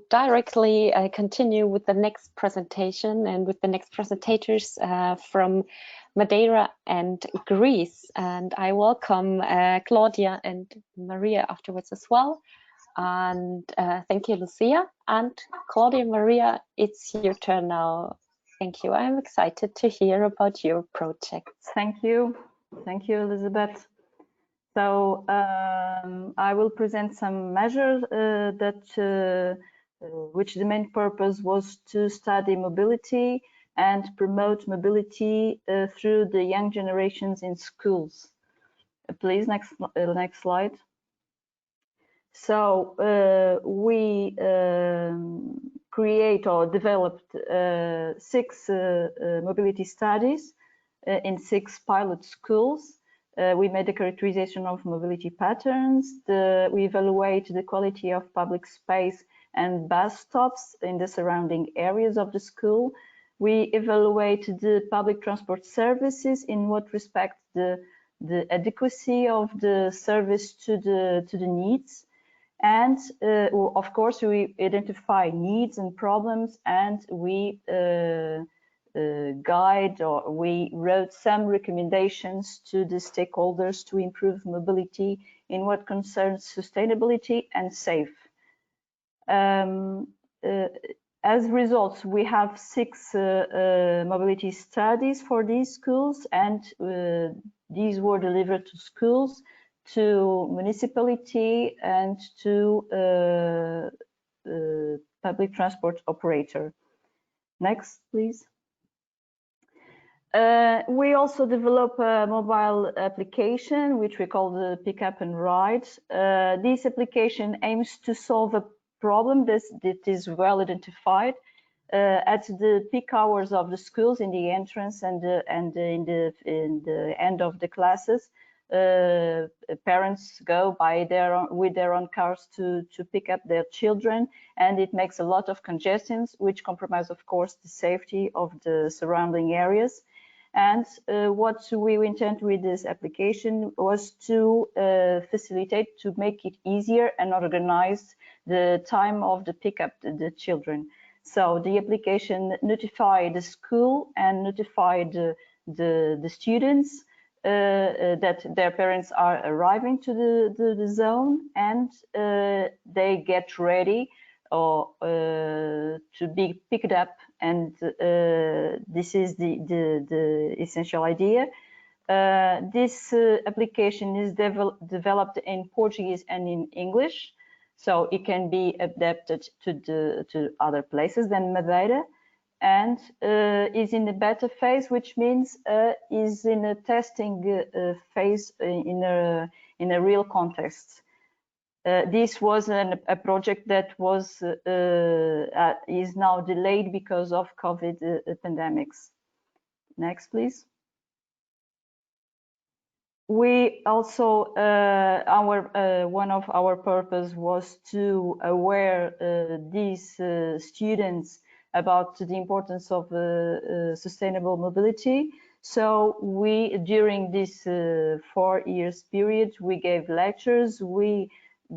directly continue with the next presentation and with the next presentators from Madeira and Greece. And I welcome Claudia and Maria afterwards as well. And thank you, Lucia. And Claudia, Maria, it's your turn now. Thank you. I'm excited to hear about your projects. Thank you. Thank you, Elizabeth. So I will present some measures which the main purpose was to study mobility and promote mobility through the young generations in schools. Please, next slide. So we create or developed 6 mobility studies in 6 pilot schools. We made a characterization of mobility patterns. We evaluate the quality of public space and bus stops in the surrounding areas of the school. We evaluate the public transport services in what respect the adequacy of the service to the needs. And of course, we identify needs and problems, and we guide, or we wrote some recommendations to the stakeholders to improve mobility in what concerns sustainability and safe. As results, we have 6 mobility studies for these schools, and these were delivered to schools, to municipality, and to public transport operator. Next, please. We also develop a mobile application, which we call the Pick Up and Ride. This application aims to solve a problem that is well identified at the peak hours of the schools, in the entrance and in the end of the classes. Parents go with their own cars to pick up their children, and it makes a lot of congestions, which compromise, of course, the safety of the surrounding areas. And what we intend with this application was to facilitate, to make it easier and organize the time of the pickup the children. So the application notified the school and notified the students that their parents are arriving to the zone, and they get ready or to be picked up. And this is the essential idea. This application is developed in Portuguese and in English, so it can be adapted to other places than Madeira, and is in the beta phase, which means is in a testing phase in a real context. This was a project that was is now delayed because of COVID pandemics. Next, please. We also one of our purpose was to aware these students about the importance of sustainable mobility. So we, during this 4 years period, we gave lectures. We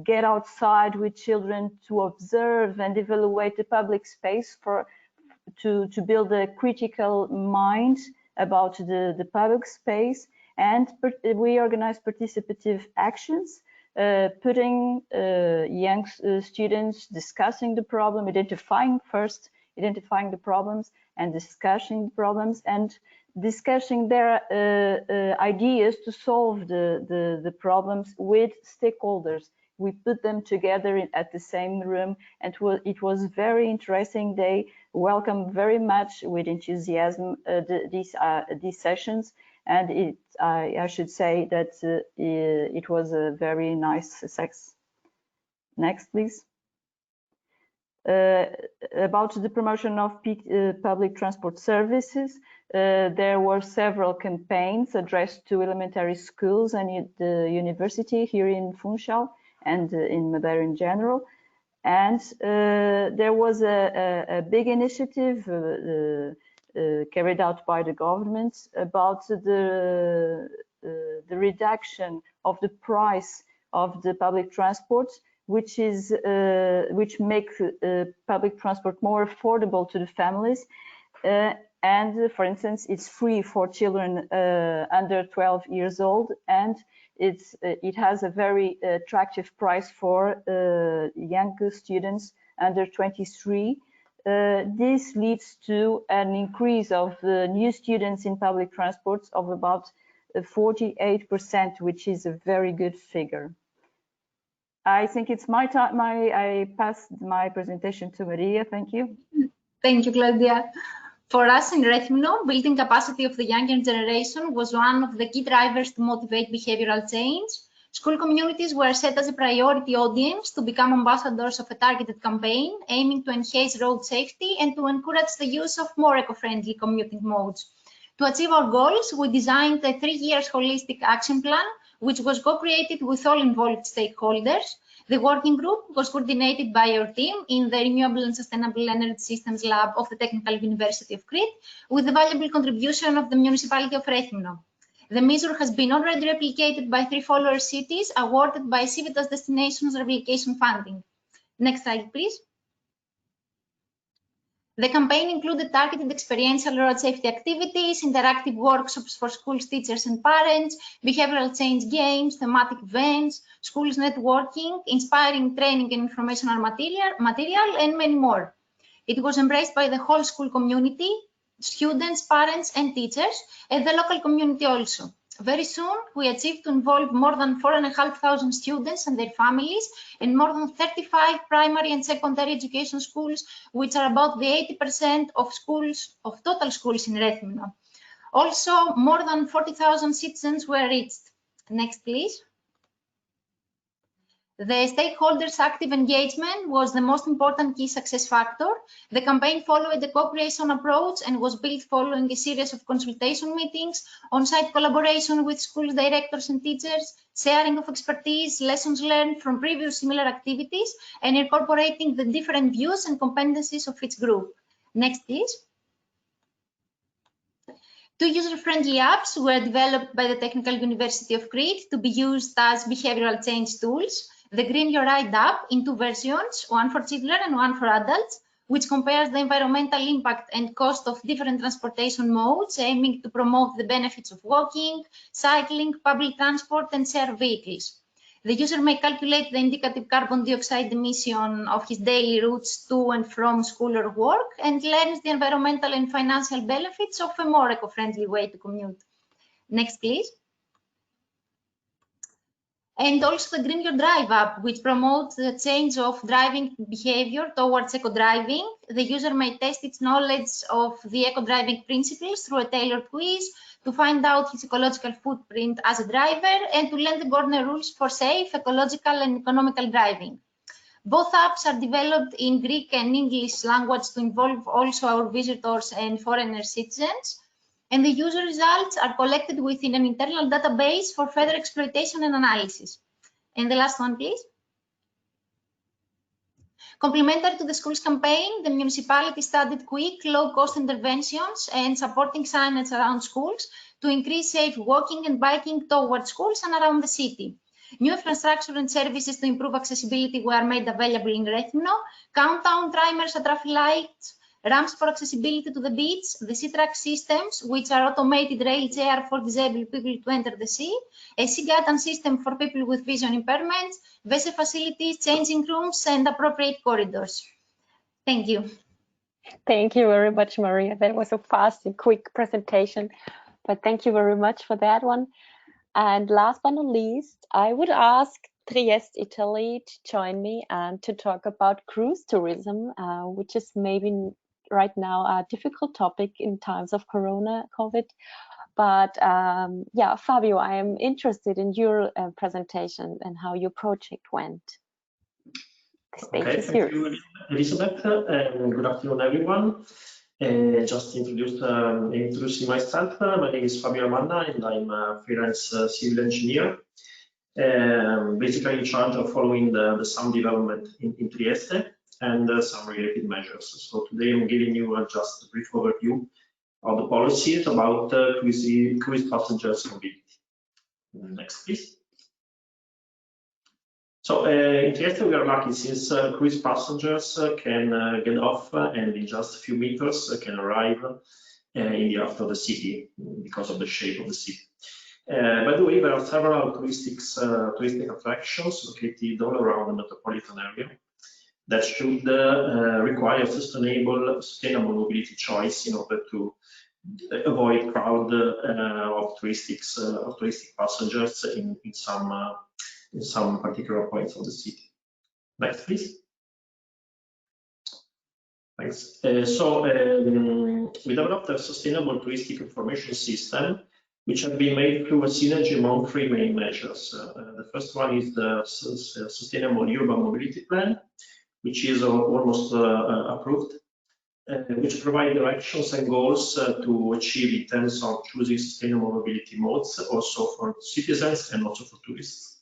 get outside with children to observe and evaluate the public space to build a critical mind about the public space. And we organize participative actions, putting young students discussing the problem, identifying the problems and discussing the problems, and discussing their ideas to solve the problems with stakeholders. We put them together at the same room, and it was very interesting. They welcomed very much with enthusiasm these sessions, and I should say that it was a very nice success. Next, please. About the promotion of public transport services, there were several campaigns addressed to elementary schools and the university here in Funchal and in Madeira in general. And there was a big initiative carried out by the government about the reduction of the price of the public transport, which makes public transport more affordable to the families. And for instance, it's free for children under 12 years old, and it has a very attractive price for young students under 23. This leads to an increase of new students in public transports of about 48%, which is a very good figure. I think it's my time. I passed my presentation to Maria. Thank you. Thank you, Claudia. For us in Rethymno, building capacity of the younger generation was one of the key drivers to motivate behavioral change. School communities were set as a priority audience to become ambassadors of a targeted campaign, aiming to enhance road safety and to encourage the use of more eco-friendly commuting modes. To achieve our goals, we designed a 3-year holistic action plan, which was co-created with all involved stakeholders. The working group was coordinated by our team in the Renewable and Sustainable Energy Systems Lab of the Technical University of Crete, with the valuable contribution of the municipality of Rethymno. The measure has been already replicated by 3 follower cities awarded by CIVITAS Destinations Replication Funding. Next slide, please. The campaign included targeted experiential road safety activities, interactive workshops for schools, teachers and parents, behavioral change games, thematic events, schools networking, inspiring training and informational material, and many more. It was embraced by the whole school community, students, parents and teachers, and the local community also. Very soon, we achieved to involve more than 4,500 students and their families in more than 35 primary and secondary education schools, which are about the 80% of total schools in Rethymno. Also, more than 40,000 citizens were reached. Next, please. The stakeholders' active engagement was the most important key success factor. The campaign followed a co-creation approach and was built following a series of consultation meetings, on-site collaboration with school directors and teachers, sharing of expertise, lessons learned from previous similar activities, and incorporating the different views and competencies of each group. Next, please. 2 user-friendly apps were developed by the Technical University of Crete to be used as behavioral change tools. The Green Your Ride app in 2 versions, one for children and one for adults, which compares the environmental impact and cost of different transportation modes, aiming to promote the benefits of walking, cycling, public transport, and shared vehicles. The user may calculate the indicative carbon dioxide emission of his daily routes to and from school or work, and learns the environmental and financial benefits of a more eco-friendly way to commute. Next, please. And also the Green Your Drive app, which promotes the change of driving behavior towards eco-driving. The user may test its knowledge of the eco-driving principles through a tailored quiz to find out his ecological footprint as a driver and to learn the golden rules for safe, ecological and economical driving. Both apps are developed in Greek and English language to involve also our visitors and foreigner citizens. And the user results are collected within an internal database for further exploitation and analysis. And the last one, please. Complementary to the schools campaign, the municipality studied quick, low-cost interventions and supporting signage around schools to increase safe walking and biking towards schools and around the city. New infrastructure and services to improve accessibility were made available in Rethymno, countdown timers at traffic lights, ramps for accessibility to the beach, the sea-track systems, which are automated rail chair for disabled people to enter the sea, a sea guidance system for people with vision impairments, vessel facilities, changing rooms, and appropriate corridors. Thank you. Thank you very much, Maria. That was a fast and quick presentation, but thank you very much for that one. And last but not least, I would ask Trieste, Italy, to join me and to talk about cruise tourism, which is maybe right now a difficult topic in times of Corona, COVID. But yeah, Fabio, I am interested in your presentation and how your project went. The stage is yours. Thank you, Elizabeth, and good afternoon, everyone. Just introducing myself. My name is Fabio Amanda, and I'm a freelance civil engineer. Basically in charge of following the sound development in Trieste and some related measures. So today I'm giving you just a brief overview of the policies about cruise passengers mobility. Next, please. So in Trieste we are lucky since cruise passengers can get off and in just a few meters can arrive in the heart of the city because of the shape of the city. By the way, there are several touristic attractions located all around the metropolitan area that should require sustainable mobility choice in order to avoid crowd of touristic passengers in some particular points of the city. Next, please. Thanks. We developed a sustainable touristic information system, which have been made through a synergy among three main measures. The first one is the Sustainable Urban Mobility Plan, which is almost approved, which provide directions and goals to achieve in terms of choosing sustainable mobility modes, also for citizens and also for tourists.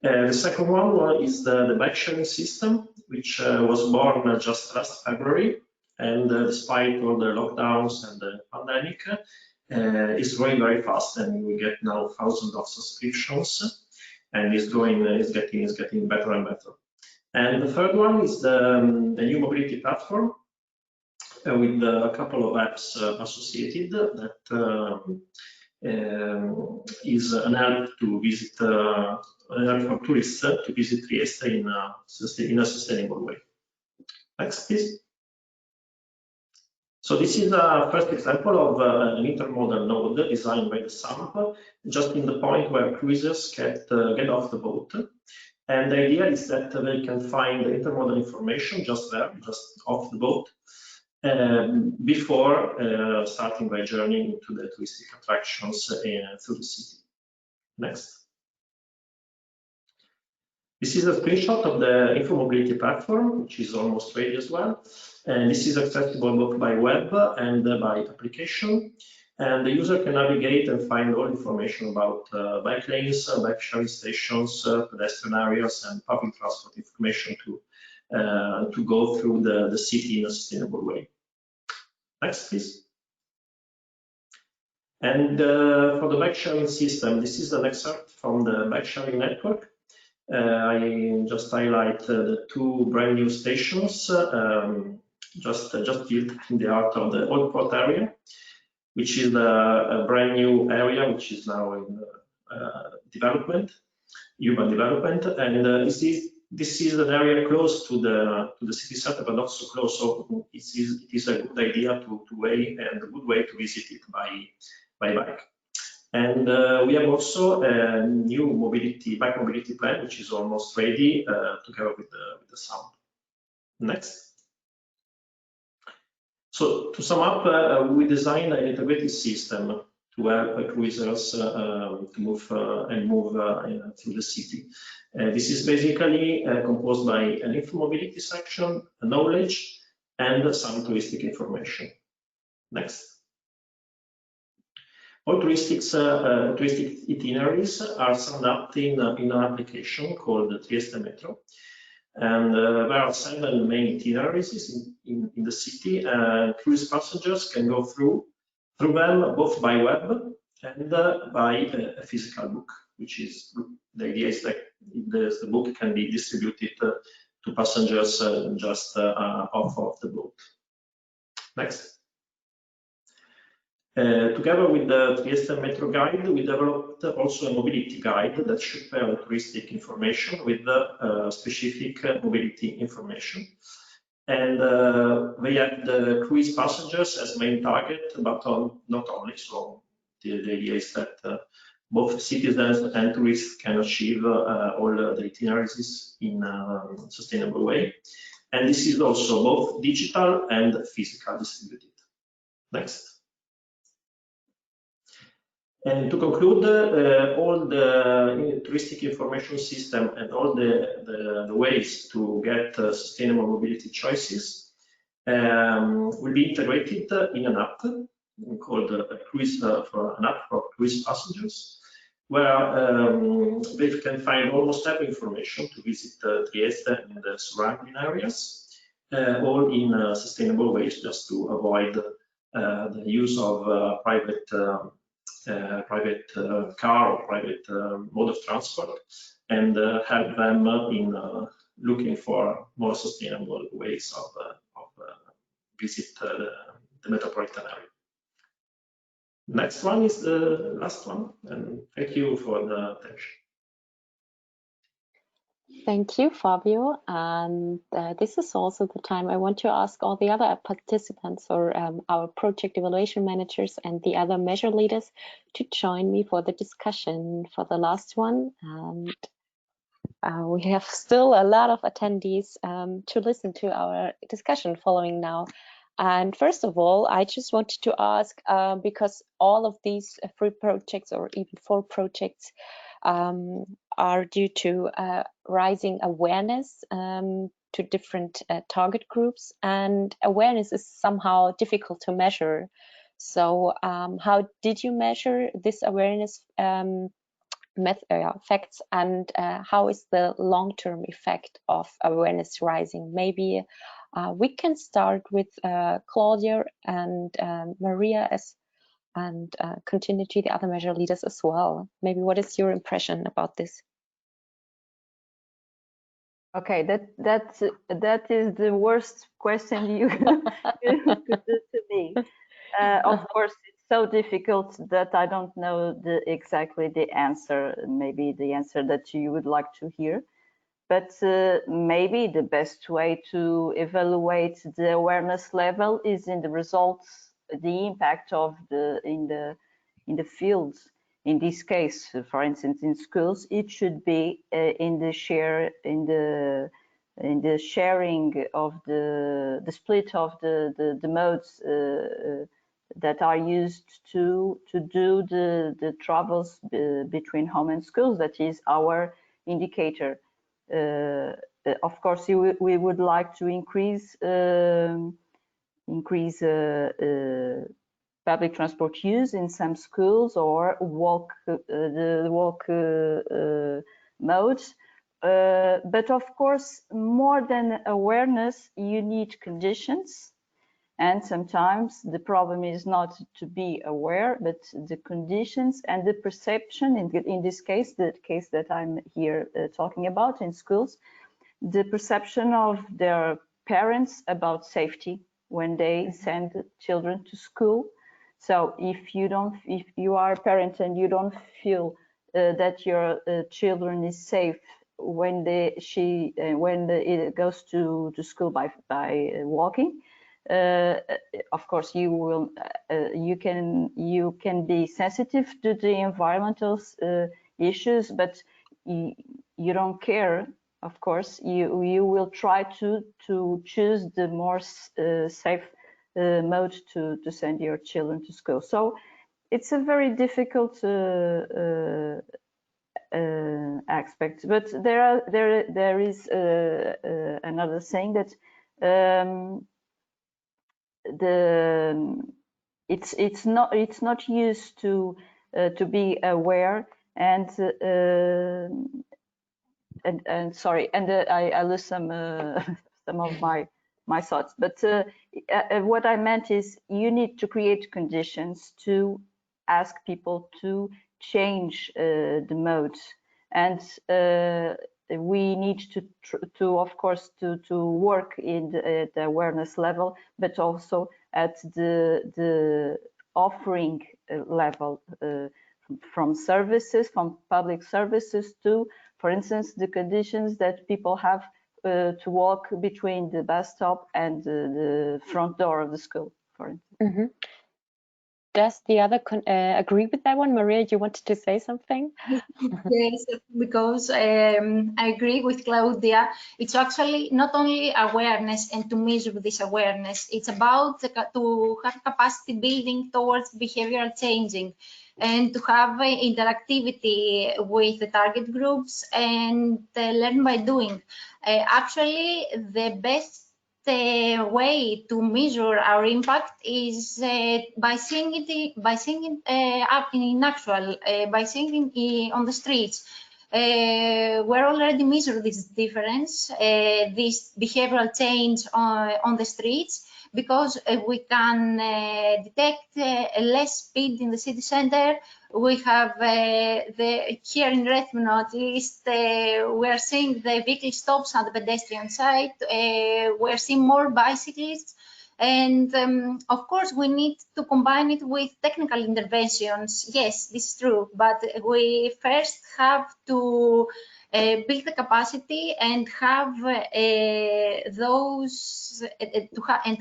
The second one is the bike sharing system, which was born just last February, and despite all the lockdowns and the pandemic, is growing very fast, and we get now thousands of subscriptions, and is getting better and better. And the third one is the new mobility platform, with a couple of apps associated that is an help to visit for tourists to visit Trieste in a sustainable way. Next, please. So this is a first example of an intermodal node designed by the SAMP, just in the point where cruisers get off the boat. And the idea is that they can find the intermodal information just there, just off the boat, before starting by journeying to the touristic attractions through the city. Next. This is a screenshot of the Infomobility Platform, which is almost ready as well. And this is accessible both by web and by application. And the user can navigate and find all information about bike lanes, bike sharing stations, pedestrian areas, and public transport information to go through the city in a sustainable way. Next, please. And for the bike sharing system, this is an excerpt from the bike sharing network. I just highlight the two brand new stations just built in the heart of the Old Port area, which is a brand new area which is now in development, urban development, and this is an area close to the city center, but not so close. So it is a good idea to weigh and a good way to visit it by bike. And we have also a new bike mobility plan, which is almost ready together with the SAMP. Next. So to sum up, we designed an integrated system to help cruisers to move through the city. This is basically composed by an infomobility section, a knowledge, and some touristic information. Next. All touristic itineraries are summed up in an application called the Trieste Metro. And there are 7 main itineraries in the city, and cruise passengers can go through them both by web and by a physical book, which is the idea is that the book can be distributed to passengers just off of the boat. Next. Together with the Trieste Metro Guide, we developed also a mobility guide that should pair the touristic information with the specific mobility information. And they have the cruise passengers as main target, but not only. So the idea is that both citizens and tourists can achieve all the itineraries in a sustainable way. And this is also both digital and physical distributed. Next. And to conclude, all the touristic information system and all the ways to get sustainable mobility choices will be integrated in an app called an app for cruise passengers, where they can find almost every information to visit Trieste and the surrounding areas, all in sustainable ways, just to avoid the use of private car or private mode of transport, and help them in looking for more sustainable ways of visit the metropolitan area. Next one is the last one, and thank you for the attention. Thank you, Fabio. And this is also the time I want to ask all the other participants or our project evaluation managers and the other measure leaders to join me for the discussion for the last one. And we have still a lot of attendees to listen to our discussion following now. And first of all, I just wanted to ask, because all of these 3 projects or even 4 projects are due to rising awareness to different target groups, and awareness is somehow difficult to measure. So how did you measure this awareness effects, and how is the long-term effect of awareness rising? Maybe we can start with Claudia and Maria and continue to the other measure leaders as well. Maybe what is your impression about this? Okay, that is the worst question you could do to me. Of course, it's so difficult that I don't know exactly the answer, maybe the answer that you would like to hear. But maybe the best way to evaluate the awareness level is in the results, the impact of in the fields. In this case, for instance, in schools, it should be in the sharing of the split of the modes that are used to do the travels between home and schools. That is our indicator. Of course, we would like to increase public transport use in some schools, or the walk modes. But of course, more than awareness, you need conditions. And sometimes the problem is not to be aware, but the conditions and the perception. In this case, the case that I'm here talking about in schools, the perception of their parents about safety when they send children to school. So if you are a parent and you don't feel that your children is safe when it goes to school by walking, of course you can be sensitive to the environmental issues, but you don't care. Of course, you will try to choose the more safe mode to send your children to school. So it's a very difficult aspect. But there is another thing that it's not used to be aware and sorry, and I lose some of my thoughts. But what I meant is you need to create conditions to ask people to change the modes, and we need to of course to work in the awareness level, but also at the offering level, from services, from public services to, for instance, the conditions that people have to walk between the bus stop and the front door of the school, for instance. Mm-hmm. Does the other agree with that one? Maria, you wanted to say something? Yes, because I agree with Claudia. It's actually not only awareness and to measure this awareness, it's about to have capacity building towards behavioral changing and to have interactivity with the target groups and learn by doing. Actually, the best way to measure our impact is by seeing it up in actual, by seeing it on the streets. We're already measuring this difference, this behavioral change on the streets, because we can detect less speed in the city center. We have here in Rethymno, at least, we are seeing the vehicle stops on the pedestrian side. We're seeing more bicyclists And of course, we need to combine it with technical interventions. Yes, this is true, but we first have to build the capacity and have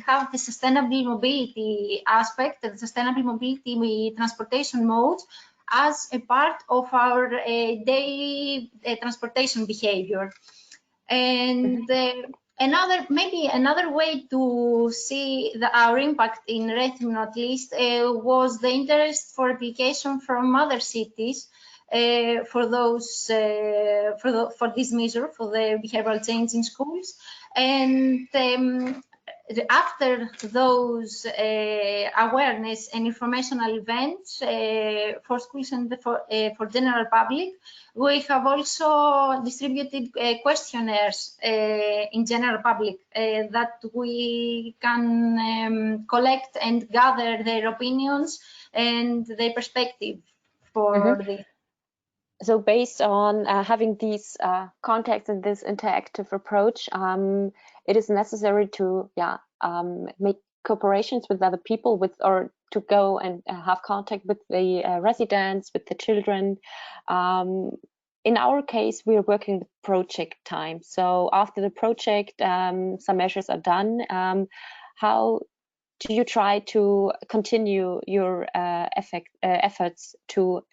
have the sustainable mobility aspect, the sustainable mobility transportation modes as a part of our daily transportation behavior. And maybe another way to see our impact in Rethymno, at least, was the interest for application from other cities for this measure, for the behavioral change in schools. And after those awareness and informational events for schools and for general public, we have also distributed questionnaires in general public that we can collect and gather their opinions and their perspective for this. So based on having these contacts and this interactive approach, it is necessary to make cooperations with other people, or to go and have contact with the residents, with the children. In our case, we are working with project time. So after the project, some measures are done. How do you try to continue your efforts to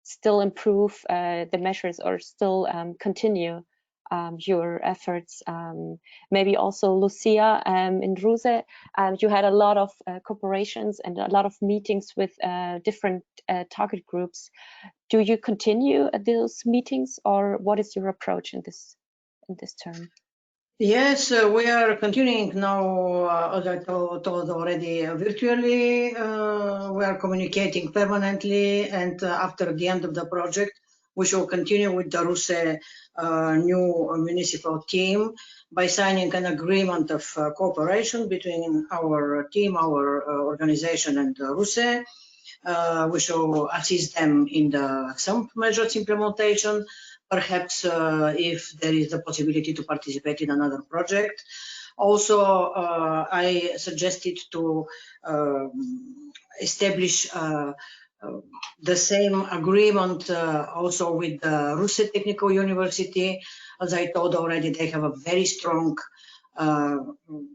still improve the measures, or still continue your efforts? Maybe also Lucia in Ruse, you had a lot of cooperations and a lot of meetings with different target groups. Do you continue at those meetings, or what is your approach in this term? Yes, we are continuing now, as I told already, virtually. We are communicating permanently, and after the end of the project, we shall continue with the Ruse new municipal team by signing an agreement of cooperation between our team, our organization, and Ruse. We shall assist them in some measures implementation. Perhaps if there is the possibility to participate in another project. Also, I suggested to establish the same agreement also with the Ruse Technical University. As I told already, they have a very strong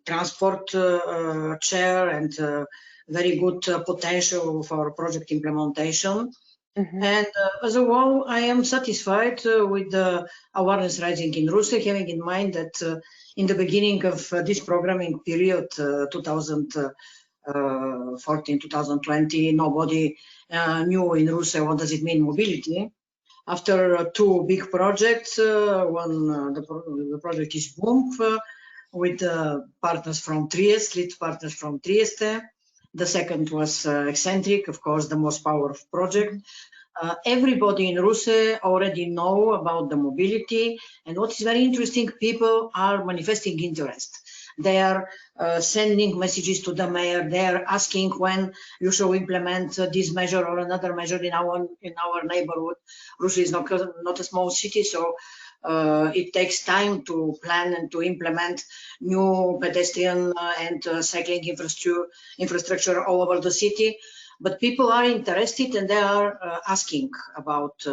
transport chair and very good potential for project implementation. And as a whole, I am satisfied with the awareness rising in Ruse, having in mind that in the beginning of this programming period, 2014-2020, nobody knew in Ruse what does it mean mobility. After two big projects, the project is BOOMP with partners from Trieste, lead partners from Trieste. The second was Eccentric, of course, the most powerful project. Everybody in Ruse already know about the mobility, and what is very interesting, people are manifesting interest. They are sending messages to the mayor. They are asking when you shall implement this measure or another measure in our neighborhood. Ruse is not a small city, so it takes time to plan and to implement new pedestrian and cycling infrastructure all over the city. But people are interested and they are asking about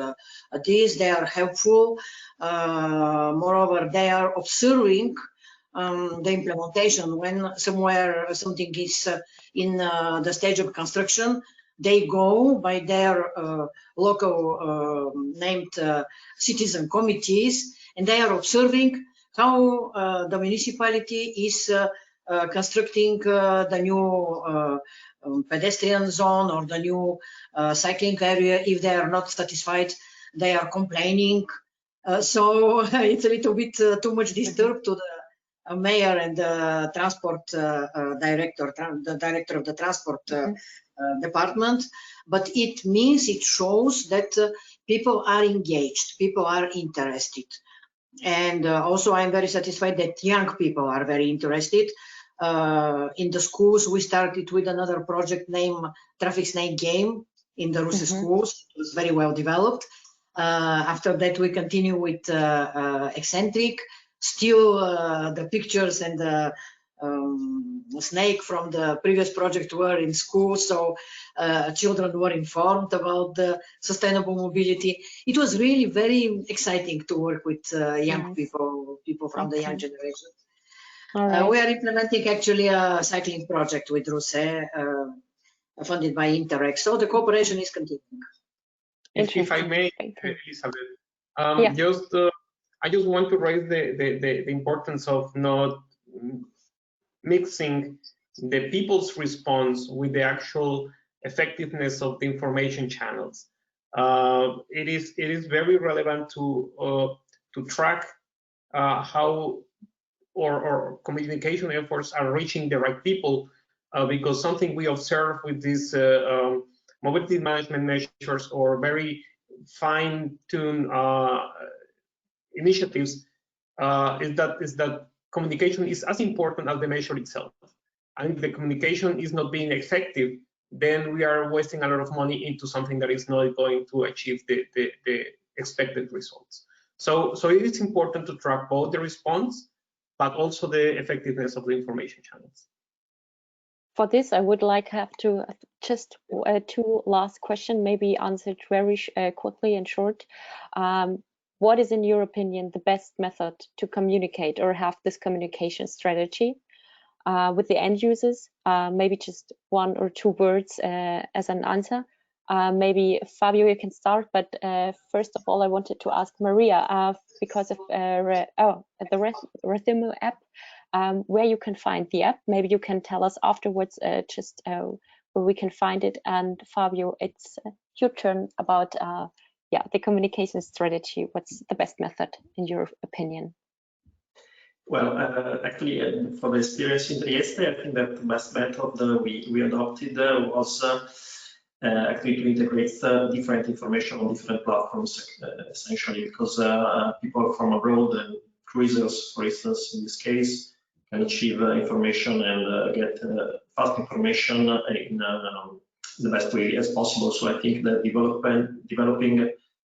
this. They are helpful. Moreover, they are observing the implementation. When somewhere something is in the stage of construction, they go by their local named citizen committees, and they are observing how the municipality is constructing the new pedestrian zone or the new cycling area. If they are not satisfied, they are complaining. So it's a little bit too much disturbed to the mayor and the transport director, the director of the transport department, but it means, it shows that people are engaged, people are interested. And also I'm very satisfied that young people are very interested. In the schools, we started with another project named Traffic Snake Game in the Ruse schools. It was very well developed. After that, we continue with Eccentric. Still, the pictures and the Snake from the previous project were in school, so children were informed about the sustainable mobility. It was really very exciting to work with young people from the young generation. We are implementing actually a cycling project with Rousset, funded by Interreg, so the cooperation is continuing. If I may, Elizabeth, I just want to raise the importance of not mixing the people's response with the actual effectiveness of the information channels. It is very relevant to track how or communication efforts are reaching the right people, because something we observe with these mobility management measures or very fine-tuned initiatives is that communication is as important as the measure itself. And if the communication is not being effective, then we are wasting a lot of money into something that is not going to achieve the expected results. So it is important to track both the response, but also the effectiveness of the information channels. For this, I would like have to just two last questions, maybe answered very quickly and short. What is, in your opinion, the best method to communicate or have this communication strategy with the end users? Maybe just one or two words as an answer. Maybe Fabio, you can start, but first of all, I wanted to ask Maria, because of the Rhythmo app, where you can find the app. Maybe you can tell us afterwards just where we can find it. And Fabio, it's your turn about the communication strategy. What's the best method in your opinion? Well, actually, from the experience in Trieste, I think that the best method we adopted was actually to integrate different information on different platforms, essentially, because people from abroad and cruisers, for instance, in this case, can achieve information and get fast information in the best way as possible. So I think that developing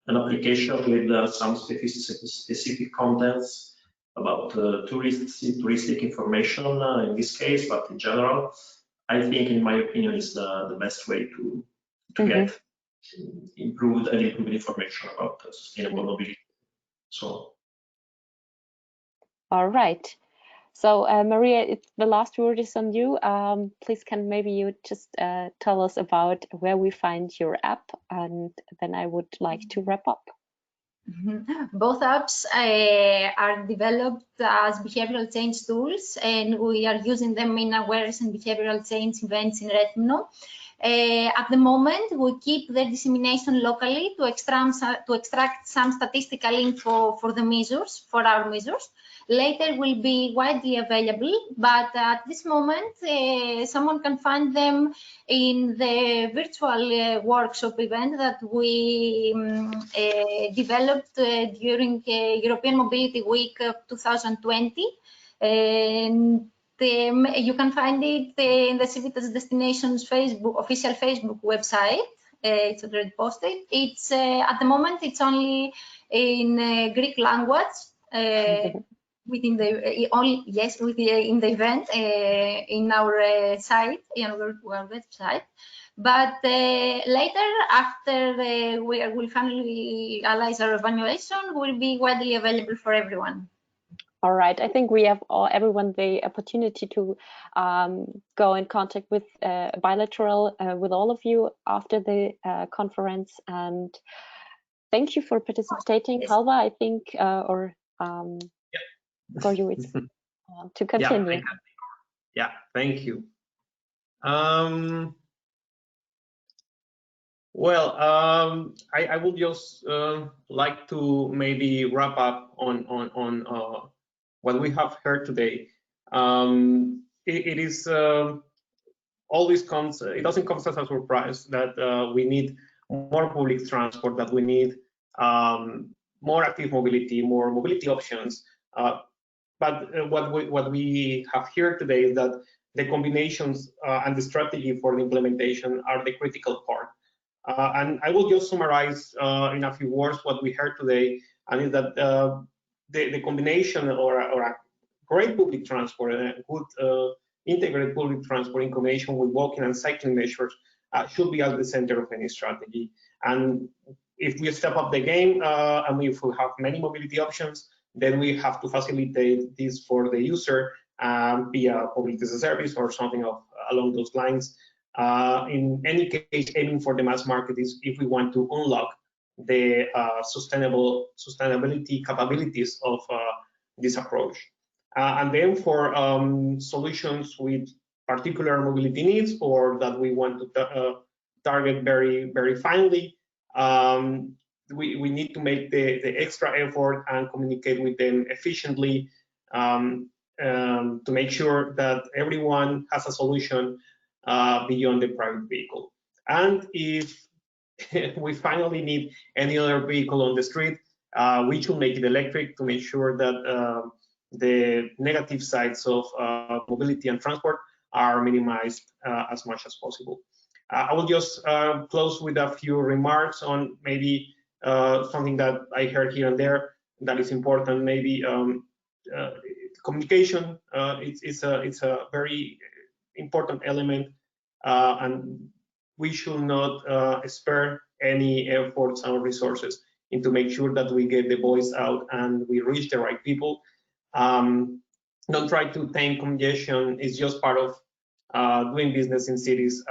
an application with some specific contents about touristic information in this case, but in general, I think, in my opinion, is the best way to get improved information about sustainable mobility. So. All right. So Maria, the last word is on you. Please, can maybe you just tell us about where we find your app, and then I would like to wrap up. Both apps are developed as behavioral change tools, and we are using them in awareness and behavioral change events in Rhythmo. At the moment, we keep their dissemination locally to extract some statistical info for the measures, for our measures. Later will be widely available, but at this moment, someone can find them in the virtual workshop event that we developed during European Mobility Week of 2020. And you can find it in the CIVITAS Destinations official Facebook website. It's already posted. It's at the moment it's only in Greek language. Within the in the event in our site, in our website. But later, after we will finally analyze our evaluation, will be widely available for everyone. All right, I think we have everyone the opportunity to go in contact with bilateral with all of you after the conference. And thank you for participating, Halva. I think for you, it's to continue. Yeah, thank you. Well, I would just like to maybe wrap up on what we have heard today. It is always comes. It doesn't come as a surprise that we need more public transport, that we need more active mobility, more mobility options. But what we have here today is that the combinations and the strategy for the implementation are the critical part. And I will just summarize in a few words what we heard today, and is that the combination or a great public transport, good integrated public transport in combination with walking and cycling measures should be at the center of any strategy. And if we step up the game and if we have many mobility options, then we have to facilitate this for the user via public as a service or something along those lines. In any case, aiming for the mass market is if we want to unlock the sustainability capabilities of this approach. And then for solutions with particular mobility needs or that we want to target very, very finely, we need to make the extra effort and communicate with them efficiently to make sure that everyone has a solution beyond the private vehicle. And if we finally need any other vehicle on the street, we should make it electric to make sure that the negative sides of mobility and transport are minimized as much as possible. I will just close with a few remarks on maybe something that I heard here and there that is important. Maybe communication. It's a very important element, and we should not spare any efforts and resources into make sure that we get the voice out and we reach the right people. Don't try to tame congestion. It's just part of doing business in cities.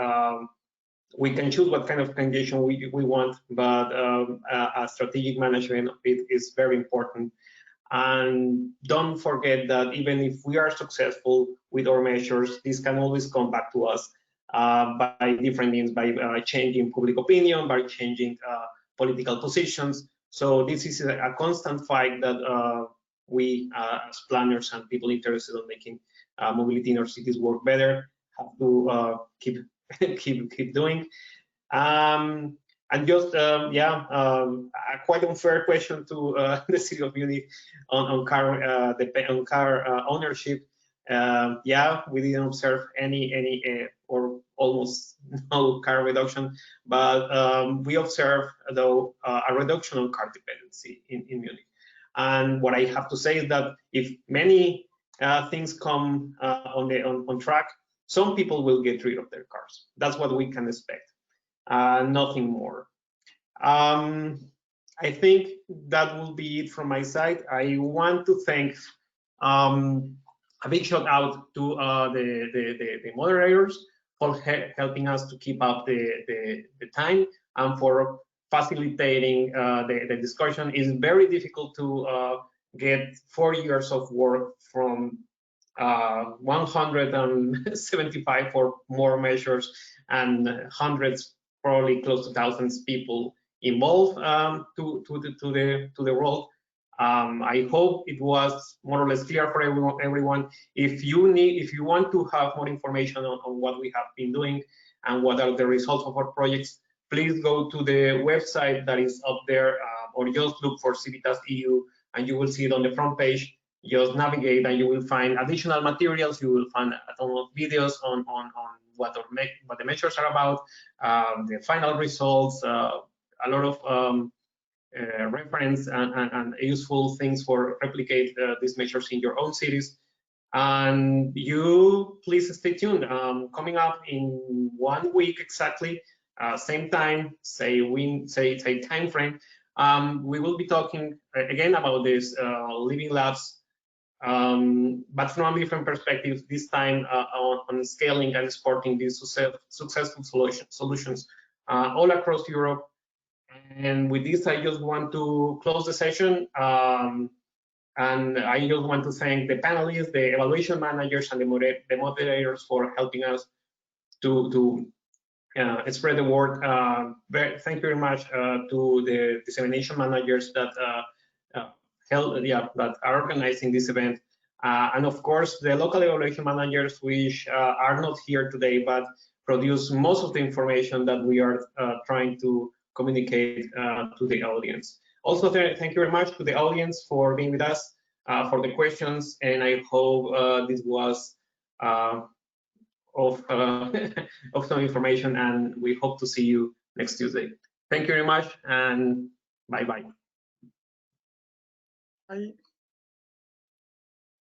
We can choose what kind of congestion we want, but a strategic management of it is very important. And don't forget that even if we are successful with our measures, this can always come back to us by different means, by changing public opinion, by changing political positions. So this is a constant fight that we as planners and people interested in making mobility in our cities work better have to keep doing. And just a quite unfair question to the city of Munich on car ownership. We didn't observe any or almost no car reduction, but we observed though a reduction on car dependency in Munich. And what I have to say is that if many things come on track, some people will get rid of their cars. That's what we can expect. Nothing more. I think that will be it from my side. I want to thank a big shout out to the moderators for helping us to keep up the time and for facilitating the discussion. It's very difficult to get 4 years of work from 175 or more measures and hundreds, probably close to thousands people involved to the role. I hope it was more or less clear for everyone. If you want to have more information on what we have been doing and what are the results of our projects, please go to the website that is up there, or just look for CIVITAS EU and you will see it on the front page. Just navigate and you will find additional materials. You will find a ton of videos on what the measures are about, the final results, a lot of reference and useful things for replicate these measures in your own cities. And you please stay tuned. Coming up in 1 week exactly, same time, say time frame, we will be talking again about this living labs, but from a different perspective, this time on scaling and exporting these successful solutions all across Europe. And with this, I just want to close the session. And I just want to thank the panelists, the evaluation managers, and the moderators for helping us to spread the word. Thank you very much to the dissemination managers that that are organizing this event, and of course the local evaluation managers, which are not here today but produce most of the information that we are trying to communicate to the audience. Also, thank you very much to the audience for being with us, for the questions, and I hope this was of some information, and we hope to see you next Tuesday. Thank you very much, and bye-bye. Bye.